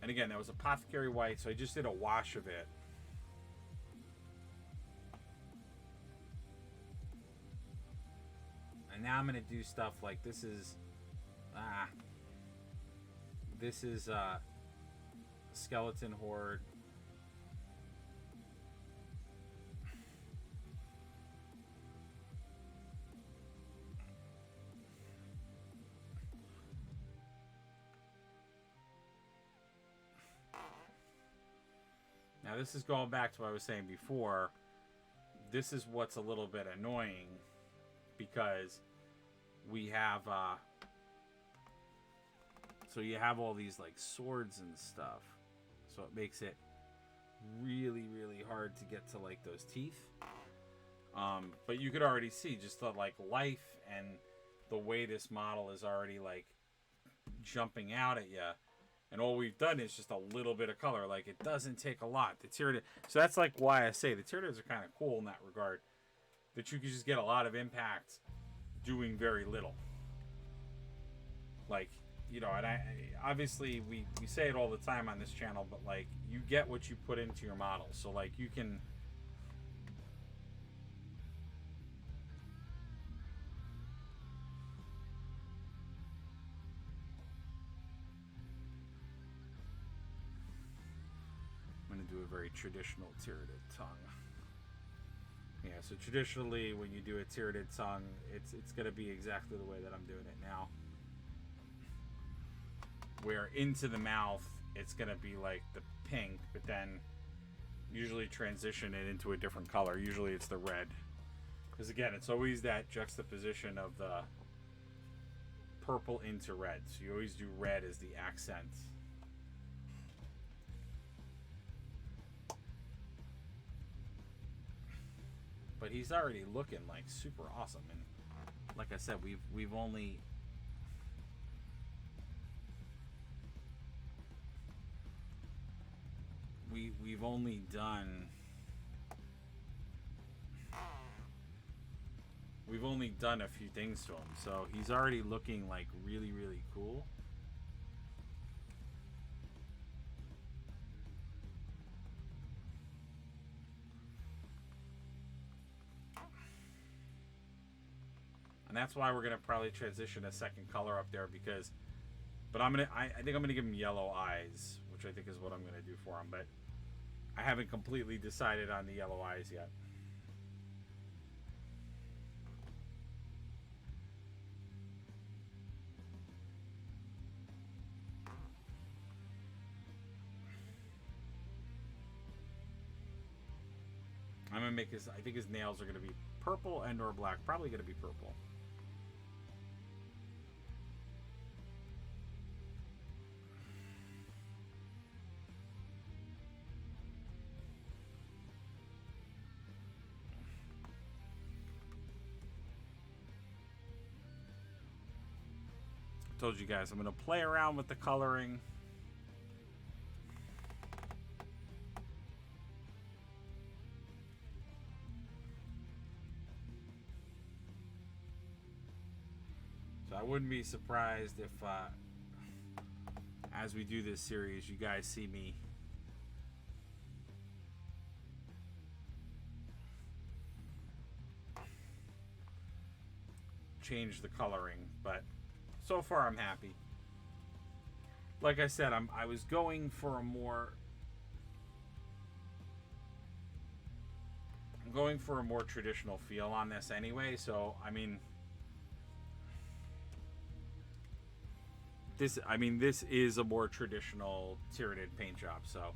A: And again, that was Apothecary White, so I just did a wash of it. And now I'm going to do stuff like this is Skeleton Horde. Now this is going back to what I was saying before. This is what's a little bit annoying, because we have so you have all these like swords and stuff, so it makes it really hard to get to like those teeth. But you could already see just the like life and the way this model is already like jumping out at you. And all we've done is just a little bit of color. Like, it doesn't take a lot. The Tyranid, so that's like why I say the Tyranids are kind of cool in that regard. That you can just get a lot of impact doing very little. Like, you know, and I obviously we say it all the time on this channel, but like, you get what you put into your model. So like, you can... do a very traditional Tyranid Tongue. Yeah, so traditionally when you do a Tyranid Tongue, it's going to be exactly the way that I'm doing it now. Where into the mouth, it's going to be like the pink, but then usually transition it into a different color. Usually it's the red. Because again, it's always that juxtaposition of the purple into red. So you always do red as the accent. But he's already looking like super awesome, and like I said, we've only done a few things to him, so he's already looking like really cool. And that's why we're gonna probably transition a second color up there, because, but I think I'm gonna give him yellow eyes, which I think is what I'm gonna do for him, but I haven't completely decided on the yellow eyes yet. I'm gonna make his, I think his nails are gonna be purple and or black, probably gonna be purple. Told you guys I'm gonna play around with the coloring. So I wouldn't be surprised if as we do this series, you guys see me change the coloring, but so far I'm happy. Like I said, I was going for a more traditional feel on this anyway, so I mean this is a more traditional Tyranid paint job, so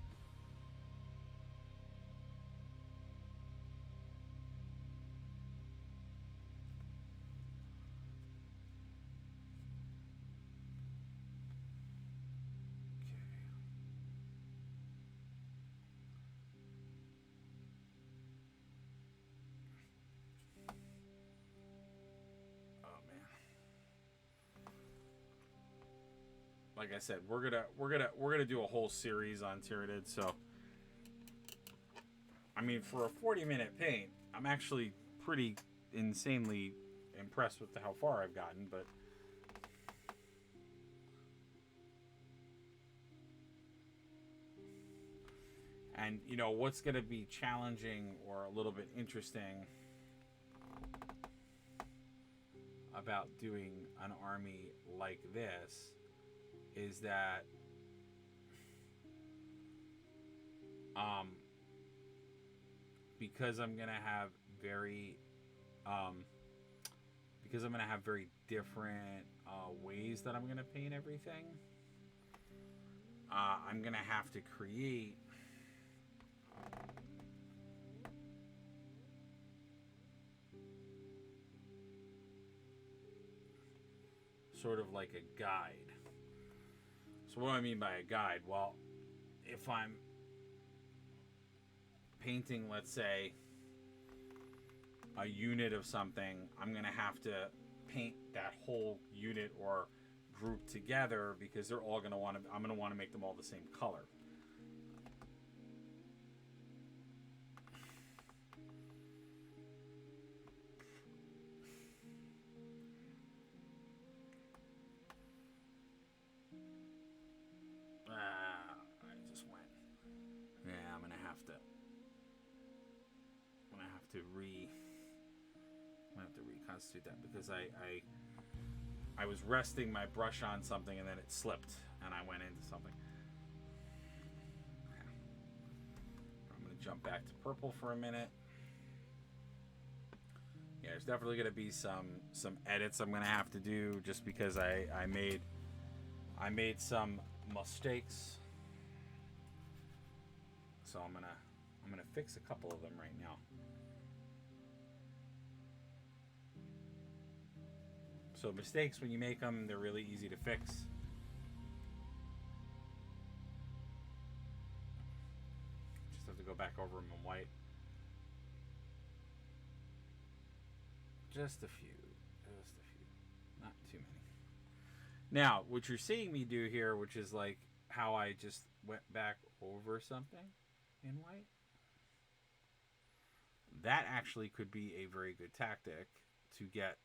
A: like I said, we're gonna do a whole series on Tyranids. So, I mean, for a 40-minute paint, I'm actually pretty insanely impressed with how far I've gotten. But and you know what's gonna be challenging or a little bit interesting about doing an army like this is that because I'm gonna have very different ways that I'm gonna paint everything. I'm gonna have to create sort of like a guide. So what do I mean by a guide? Well, if I'm painting, let's say, a unit of something, I'm going to have to paint that whole unit or group together because they're all going to want to, I'm going to want to make them all the same color. Reconstitute that because I was resting my brush on something and then it slipped and I went into something. Okay. I'm going to jump back to purple for a minute. Yeah, there's definitely going to be some edits I'm going to have to do just because I made some mistakes. So I'm gonna fix a couple of them right now. So mistakes, when you make them, they're really easy to fix. Just have to go back over them in white. Just a few. Not too many. Now, what you're seeing me do here, which is like how I just went back over something in white. That actually could be a very good tactic to get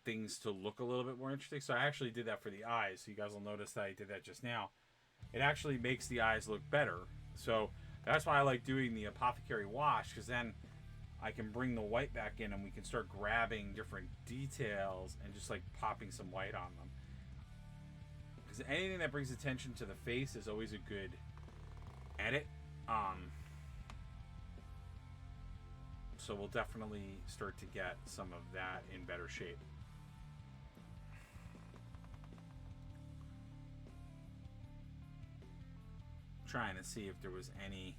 A: things to look a little bit more interesting. So I actually did that for the eyes. So you guys will notice that I did that just now. It actually makes the eyes look better. So that's why I like doing the Apothecary wash, because then I can bring the white back in and we can start grabbing different details and just like popping some white on them. Because anything that brings attention to the face is always a good edit. So we'll definitely start to get some of that in better shape. Trying to see if there was any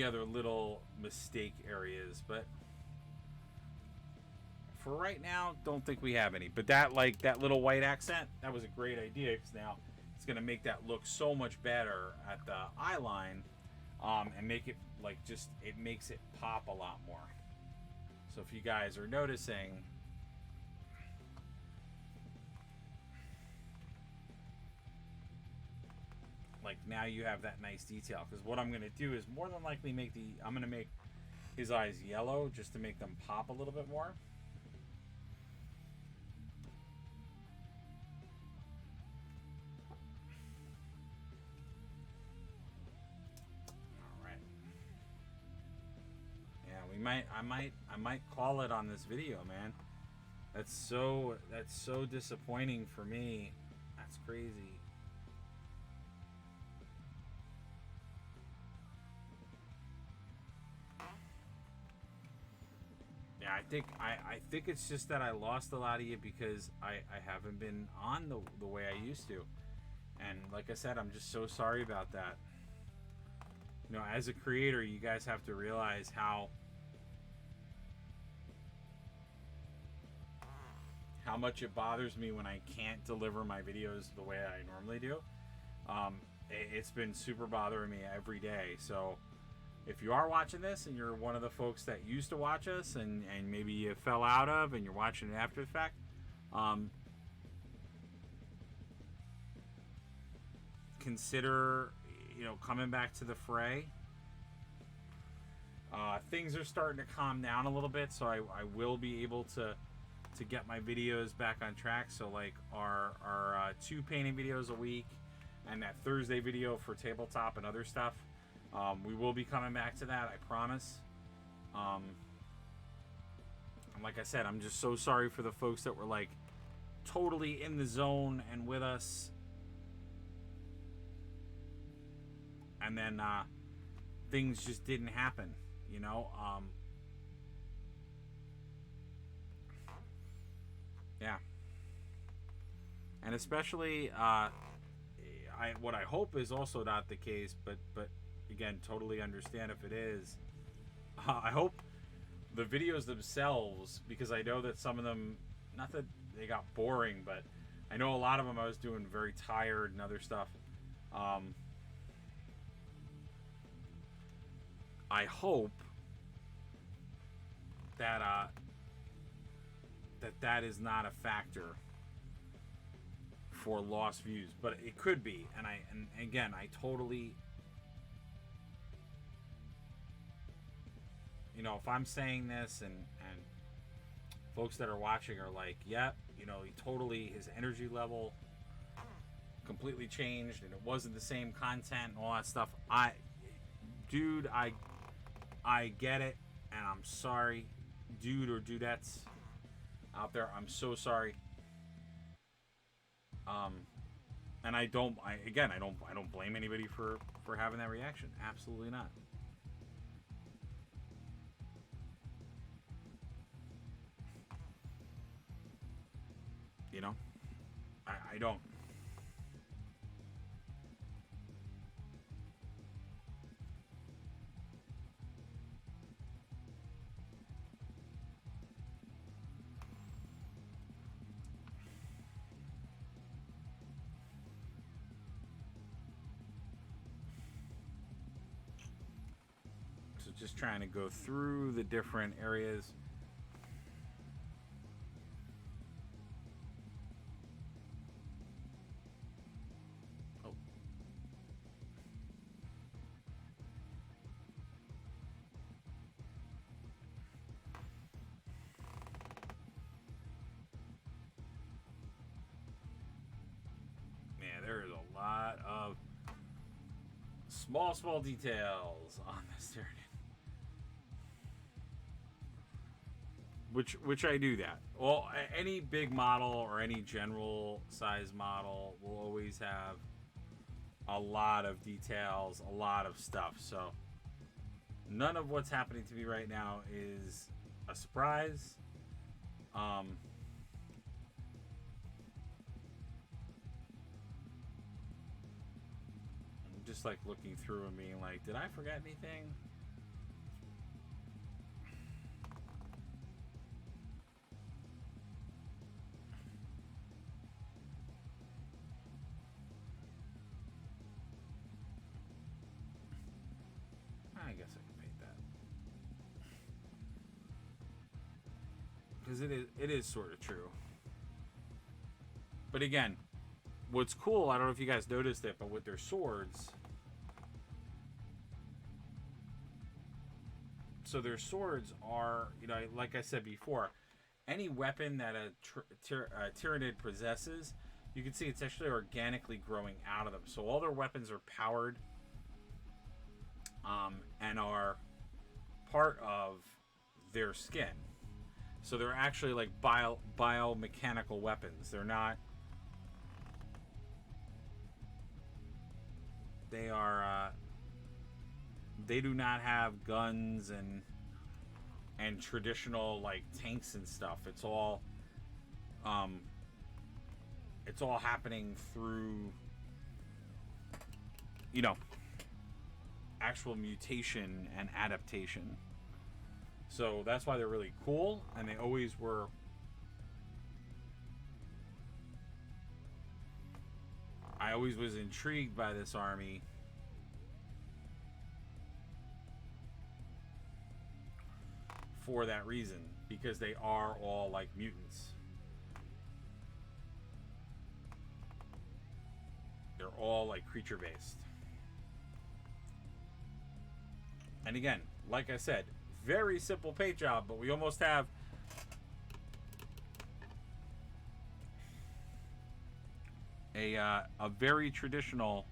A: other little mistake areas, but for right now, don't think we have any. But that little white accent, that was a great idea, because now it's going to make that look so much better at the eye line, and make it like it makes it pop a lot more. So if you guys are noticing, like now you have that nice detail. Because what I'm going to do is more than likely I'm going to make his eyes yellow just to make them pop a little bit more. I might call it on this video, man. That's so disappointing for me. That's crazy. Yeah, I think it's just that I lost a lot of you because I haven't been on the way I used to. And like I said, I'm just so sorry about that. You know, as a creator, you guys have to realize how much it bothers me when I can't deliver my videos the way I normally do. It's been super bothering me every day. So if you are watching this and you're one of the folks that used to watch us and maybe you fell out of and you're watching it after the fact, consider, coming back to the fray. Things are starting to calm down a little bit, so I will be able to get my videos back on track. So like our 2 painting videos a week and that Thursday video for tabletop and other stuff, we will be coming back to that, I promise. And like I said, I'm just so sorry for the folks that were like totally in the zone and with us, and then things just didn't happen, yeah. And especially what I hope is also not the case, but again, totally understand if it is. I hope the videos themselves, because I know that some of them, not that they got boring, but I know a lot of them I was doing very tired and other stuff. I hope that that is not a factor for lost views, but it could be. And again, I totally, if I'm saying this and folks that are watching are like, yep, he totally, his energy level completely changed and it wasn't the same content and all that stuff. Dude, I get it, and I'm sorry, dude or dudettes out there. I'm so sorry. And I don't blame anybody for having that reaction. Absolutely not. I don't. So just trying to go through the different areas. Oh. Man, there is a lot of small details on this Tyranid. Which I do that. Well, any big model or any general size model will always have a lot of details, a lot of stuff. So none of what's happening to me right now is a surprise. I'm just like looking through and being like, did I forget anything? I guess I can paint that. Because it is sort of true. But again, what's cool, I don't know if you guys noticed it, but with their swords, so their swords are, like I said before, any weapon that a Tyranid possesses, you can see it's actually organically growing out of them. So all their weapons are powered and are part of their skin. So they're actually like biomechanical weapons. They're not. They are. They do not have guns and traditional like tanks and stuff. It's all. It's all happening through. Actual mutation and adaptation. So that's why they're really cool, and they always were. I always was intrigued by this army for that reason, because they are all like mutants. They're all like creature based. And again, like I said, very simple paint job, but we almost have a very traditional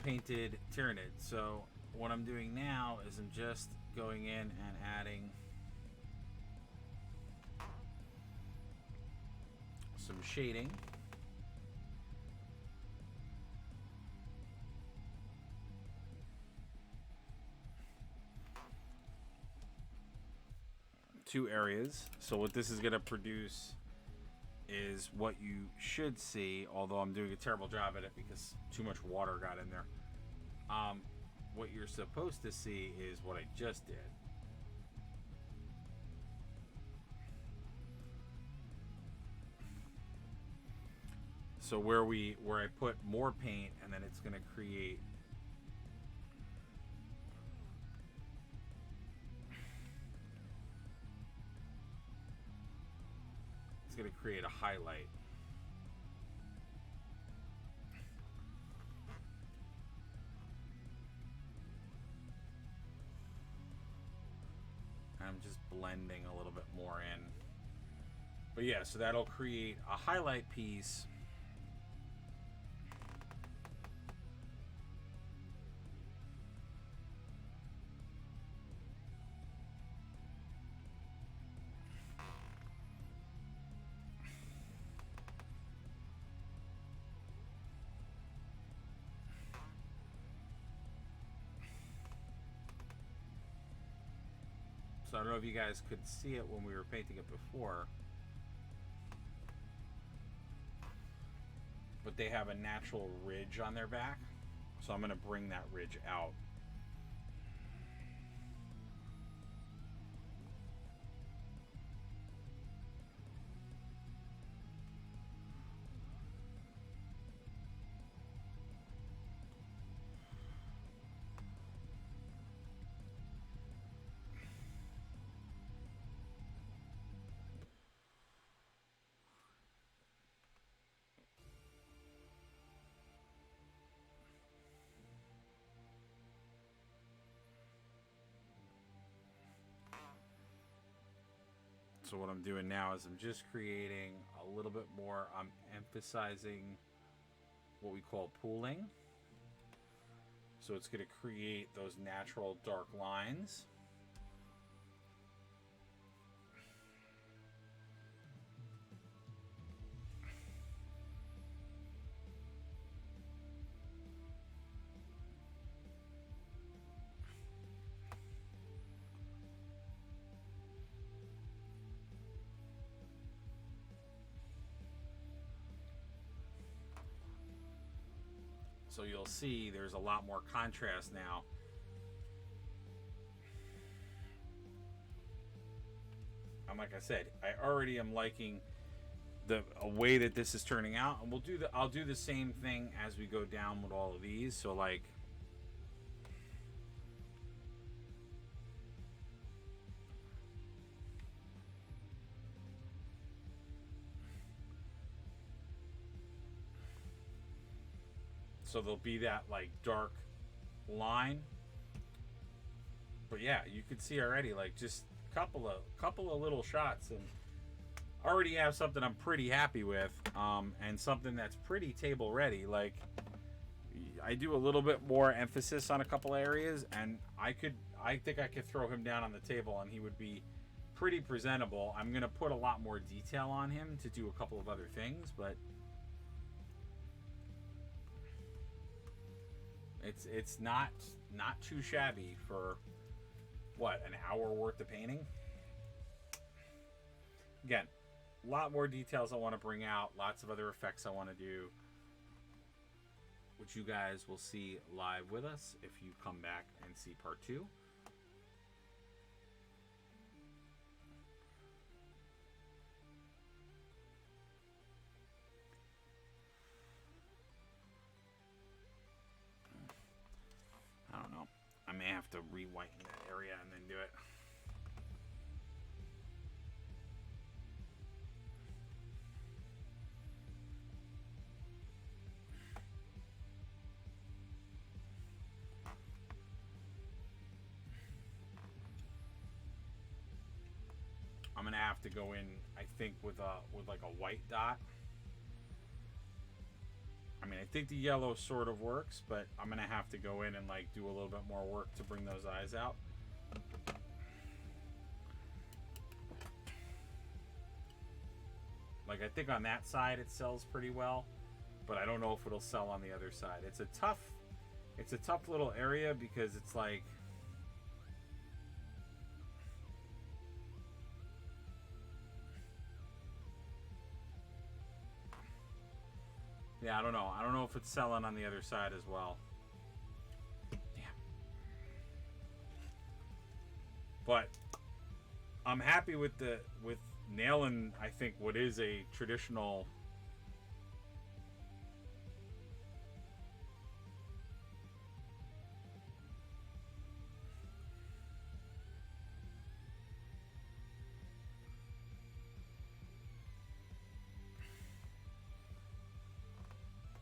A: painted Tyranid. So what I'm doing now is I'm just going in and adding some shading. Two areas. So what this is going to produce is what you should see, although I'm doing a terrible job at it because too much water got in there. What you're supposed to see is what I just did. So where I put more paint, and then it's going to create a highlight. I'm just blending a little bit more in. But yeah, so that'll create a highlight piece. So I don't know if you guys could see it when we were painting it before, but they have a natural ridge on their back. So I'm going to bring that ridge out. So what I'm doing now is I'm just creating a little bit more. I'm emphasizing what we call pooling. So it's going to create those natural dark lines. So you'll see there's a lot more contrast now. And like I said, I already am liking the way that this is turning out, and I'll do the same thing as we go down with all of these. So like so there'll be that like dark line. But yeah, you can see already like just a couple of little shots, and already have something I'm pretty happy with, and something that's pretty table ready. Like I do a little bit more emphasis on a couple areas, and I think I could throw him down on the table and he would be pretty presentable. I'm gonna put a lot more detail on him to do a couple of other things, but it's not too shabby for what, an hour worth of painting. Again, a lot more details I want to bring out, lots of other effects I want to do, which you guys will see live with us if you come back and see part 2. have to re-whiten that area and then do it. I'm gonna have to go in, I think, with like a white dot. I mean, I think the yellow sort of works, but I'm gonna have to go in and like do a little bit more work to bring those eyes out. Like, I think on that side it sells pretty well, but I don't know if it'll sell on the other side. It's a tough little area because it's like, yeah, I don't know. I don't know if it's selling on the other side as well. Damn. But I'm happy with nailing, I think, what is a traditional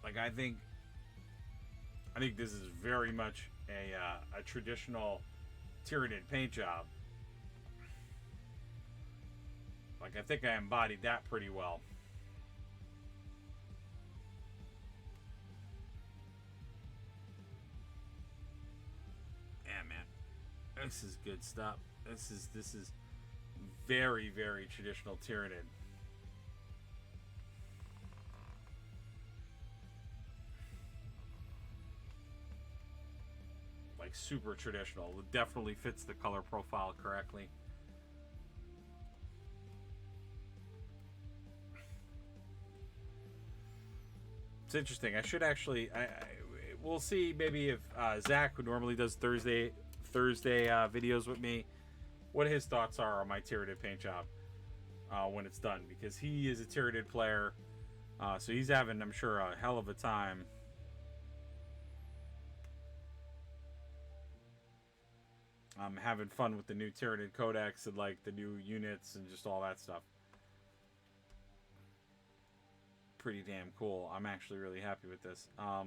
A: like, I think this is very much a traditional Tyranid paint job. Like, I think I embodied that pretty well. Yeah, man, this is good stuff. This is very, very traditional Tyranid. Like, super traditional. It definitely fits the color profile correctly. It's interesting. I should actually. We'll see. Maybe if Zach, who normally does Thursday videos with me, what his thoughts are on my Tyranid paint job when it's done, because he is a Tyranid player, so he's having, I'm sure, a hell of a time. I'm having fun with the new Tyranid Codex and like the new units and just all that stuff. Pretty damn cool. I'm actually really happy with this. I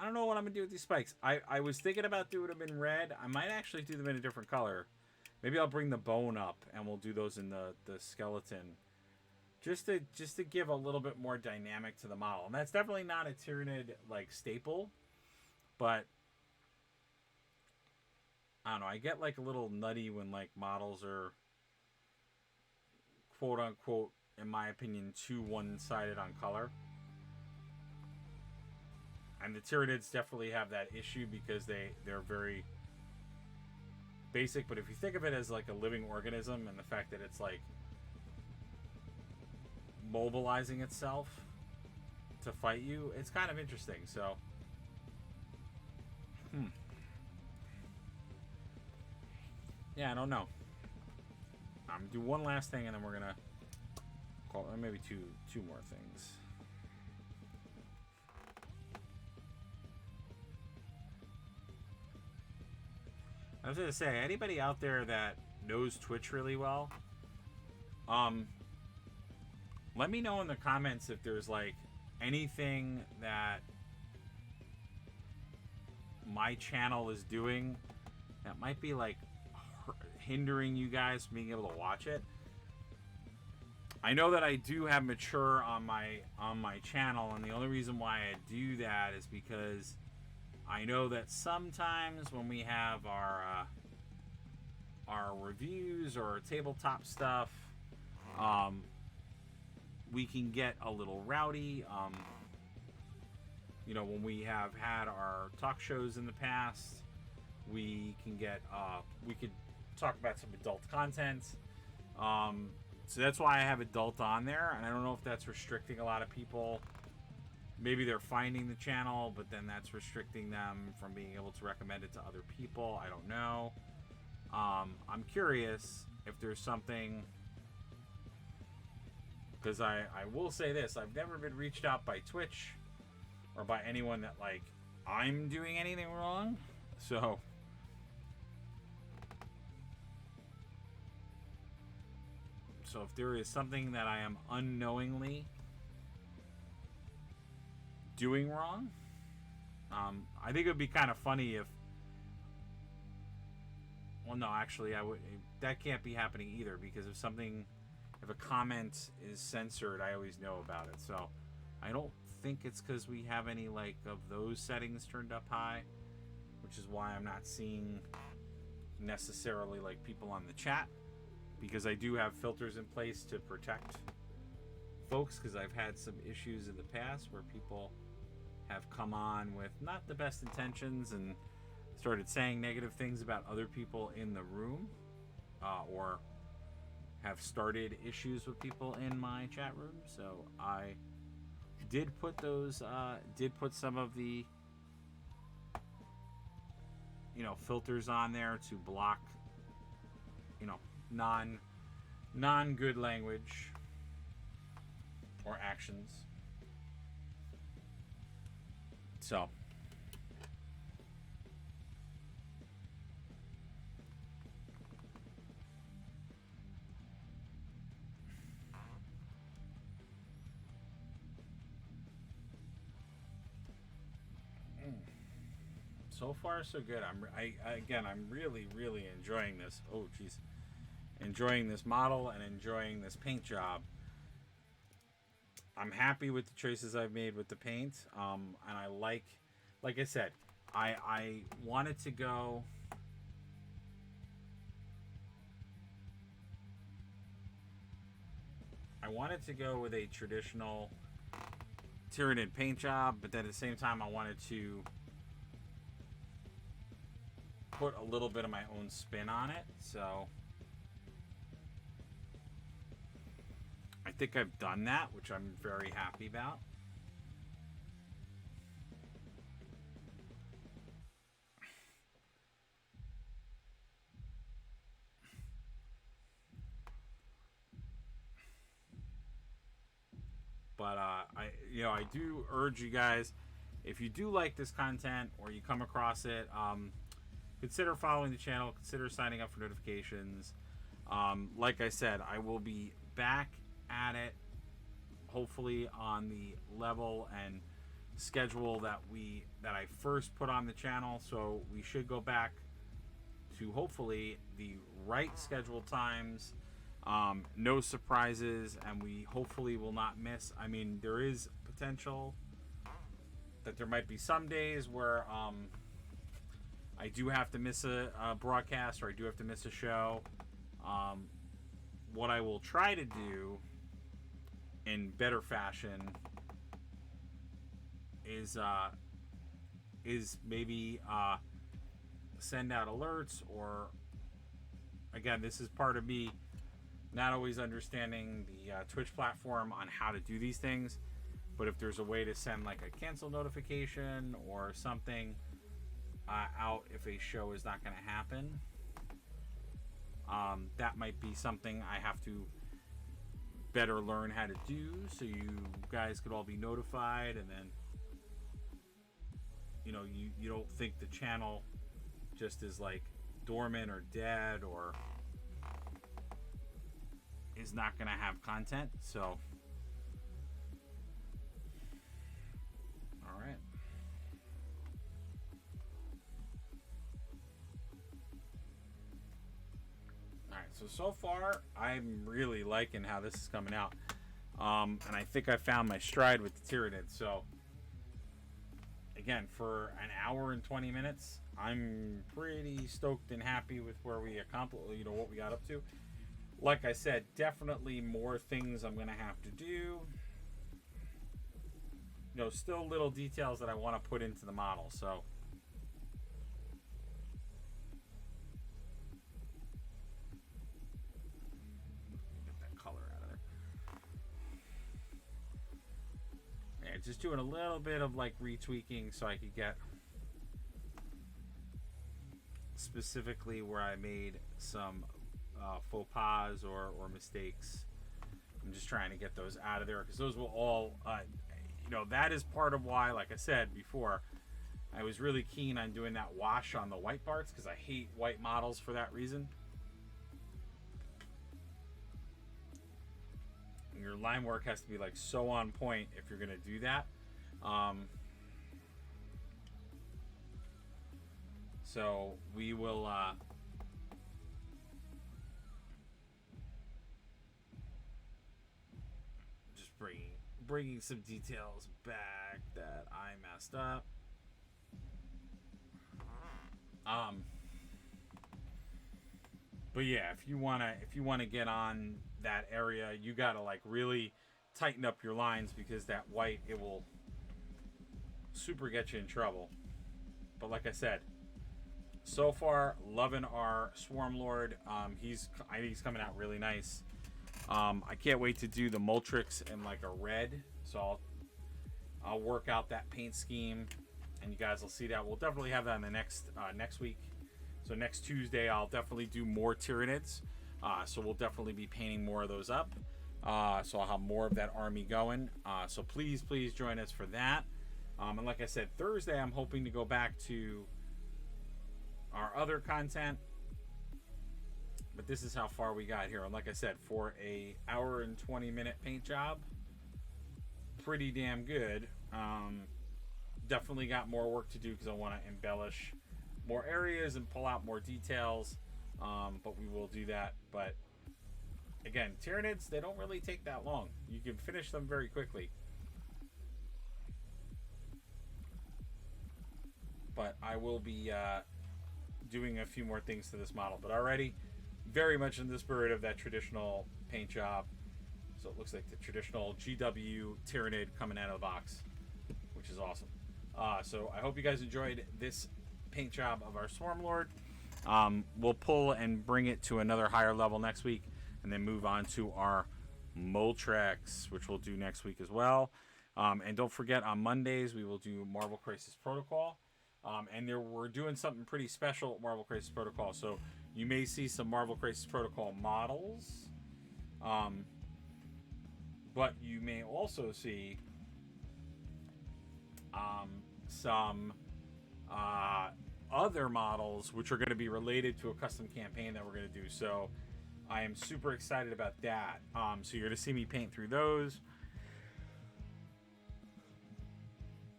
A: don't know what I'm gonna do with these spikes. I was thinking about doing them in red. I might actually do them in a different color. Maybe I'll bring the bone up and we'll do those in the skeleton, just to give a little bit more dynamic to the model. And that's definitely not a Tyranid like staple, but I don't know. I get like a little nutty when like models are quote unquote, in my opinion, too one-sided on color. And the Tyranids definitely have that issue because they're very basic. But if you think of it as like a living organism and the fact that it's like mobilizing itself to fight you, it's kind of interesting. So, yeah, I don't know. I'm gonna do one last thing and then we're gonna call, or maybe two more things. I was gonna say, anybody out there that knows Twitch really well, let me know in the comments if there's like anything that my channel is doing that might be like hindering you guys from being able to watch it. I know that I do have mature on my channel, and the only reason why I do that is because I know that sometimes when we have our reviews or tabletop stuff, we can get a little rowdy. You know, when we have had our talk shows in the past, we can get we could talk about some adult content. So that's why I have adult on there, and I don't know if that's restricting a lot of people. Maybe they're finding the channel, but then that's restricting them from being able to recommend it to other people. I don't know. I'm curious if there's something, because I will say this: I've never been reached out by Twitch or by anyone that like I'm doing anything wrong. So So if there is something that I am unknowingly doing wrong, I think it would be kind of funny if... Well, no, actually, I would. That can't be happening either, because if a comment is censored, I always know about it. So I don't think it's because we have any like of those settings turned up high, which is why I'm not seeing necessarily like people on the chat, because I do have filters in place to protect folks, because I've had some issues in the past where people have come on with not the best intentions and started saying negative things about other people in the room, or have started issues with people in my chat room. So I did put some of the filters on there to block non good language or actions. So so far so good. I'm really enjoying this. Oh geez, enjoying this model and enjoying this paint job. I'm happy with the choices I've made with the paint, and I like I said, I wanted to go. I wanted to go with a traditional Tyranid paint job, but then at the same time, I wanted to put a little bit of my own spin on it. So I think I've done that, which I'm very happy about. But I do urge you guys, if you do like this content or you come across it, consider following the channel, consider signing up for notifications. Like I said, I will be back at it, hopefully on the level and schedule that I first put on the channel. So we should go back to hopefully the right scheduled times. No surprises, and we hopefully will not miss. I mean, there is potential that there might be some days where I do have to miss a broadcast, or I do have to miss a show. What I will try to do in better fashion is maybe send out alerts, or again, this is part of me not always understanding the Twitch platform on how to do these things, but if there's a way to send like a cancel notification or something out if a show is not going to happen, that might be something I have to better learn how to do, so you guys could all be notified, and then you don't think the channel just is like dormant or dead or is not going to have content. So all right, so far I'm really liking how this is coming out, and I think I found my stride with the Tyranids. So again, for an hour and 20 minutes, I'm pretty stoked and happy with where we accomplished, what we got up to. Like I said, definitely more things I'm going to have to do. Still little details that I want to put into the model. So get that color out of there. Yeah, just doing a little bit of like retweaking so I could get specifically where I made some faux pas or mistakes. I'm just trying to get those out of there, because those will all that is part of why, like I said before, I was really keen on doing that wash on the white parts, because I hate white models for that reason. your line work has to be like so on point if you're gonna do that. So we will just bringing some details back that I messed up. But yeah, if you wanna get on that area, you gotta like really tighten up your lines, because that white, it will super get you in trouble. But like I said, so far loving our Swarmlord. I think he's coming out really nice. I can't wait to do the Moltrix in like a red, so I'll work out that paint scheme, and you guys will see that. We'll definitely have that in the next week. So next Tuesday, I'll definitely do more Tyranids. So we'll definitely be painting more of those up. So I'll have more of that army going. So please join us for that. And like I said, Thursday, I'm hoping to go back to our other content. But this is how far we got here. And like I said, for a hour and 20-minute paint job, pretty damn good. Definitely got more work to do because I want to embellish more areas and pull out more details, but we will do that. But again, Tyranids, they don't really take that long. You can finish them very quickly. But I will be doing a few more things to this model, but already very much in the spirit of that traditional paint job. So it looks like the traditional GW Tyranid coming out of the box, which is awesome. So I hope you guys enjoyed this paint job of our Swarmlord. We'll pull and bring it to another higher level next week, and then move on to our Moltrix, which we'll do next week as well. And don't forget, on Mondays we will do Marvel Crisis Protocol, and we're doing something pretty special at Marvel Crisis Protocol. So you may see some Marvel Crisis Protocol models, but you may also see some other models which are going to be related to a custom campaign that we're going to do. So I am super excited about that. So you're going to see me paint through those.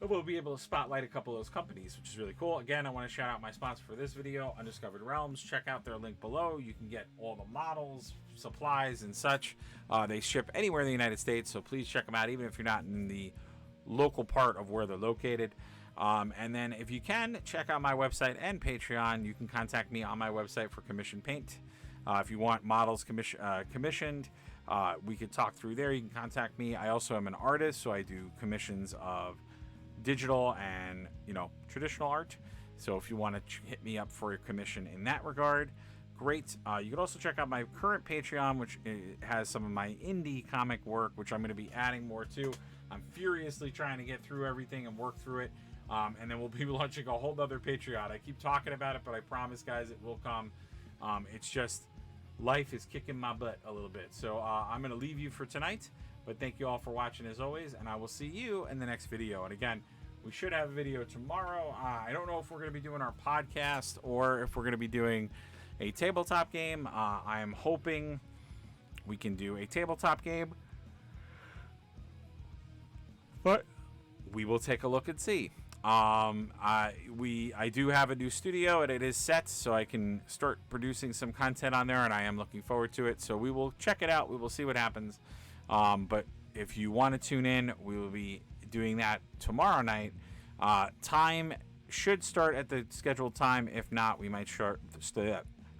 A: And we'll be able to spotlight a couple of those companies, which is really cool. Again, I want to shout out my sponsor for this video, Undiscovered Realms. Check out their link below. You can get all the models, supplies, and such. They ship anywhere in the United States, so please check them out, even if you're not in the local part of where they're located. And then if you can, check out my website and Patreon. You can contact me on my website for commission paint. If you want models commissioned, we could talk through there. You can contact me. I also am an artist, so I do commissions of digital and traditional art. So if you want to hit me up for a commission in that regard, great. You can also check out my current Patreon, which has some of my indie comic work, which I'm going to be adding more to. I'm furiously trying to get through everything and work through it. And then we'll be launching a whole other Patreon. I keep talking about it, but I promise, guys, it will come. It's just life is kicking my butt a little bit. So I'm going to leave you for tonight. But thank you all for watching as always, and I will see you in the next video. And again, we should have a video tomorrow. I don't know if we're going to be doing our podcast or if we're going to be doing a tabletop game. I am hoping we can do a tabletop game, but we will take a look and see. I do have a new studio, and it is set, so I can start producing some content on there, and I am looking forward to it. So we will check it out. We will see what happens. But if you want to tune in, we will be doing that tomorrow night. Time should start at the scheduled time. If not, we might start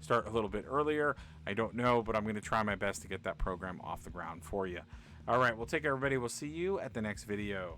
A: a little bit earlier. I don't know, but I'm going to try my best to get that program off the ground for you. All right, well, take care, everybody. We'll see you at the next video.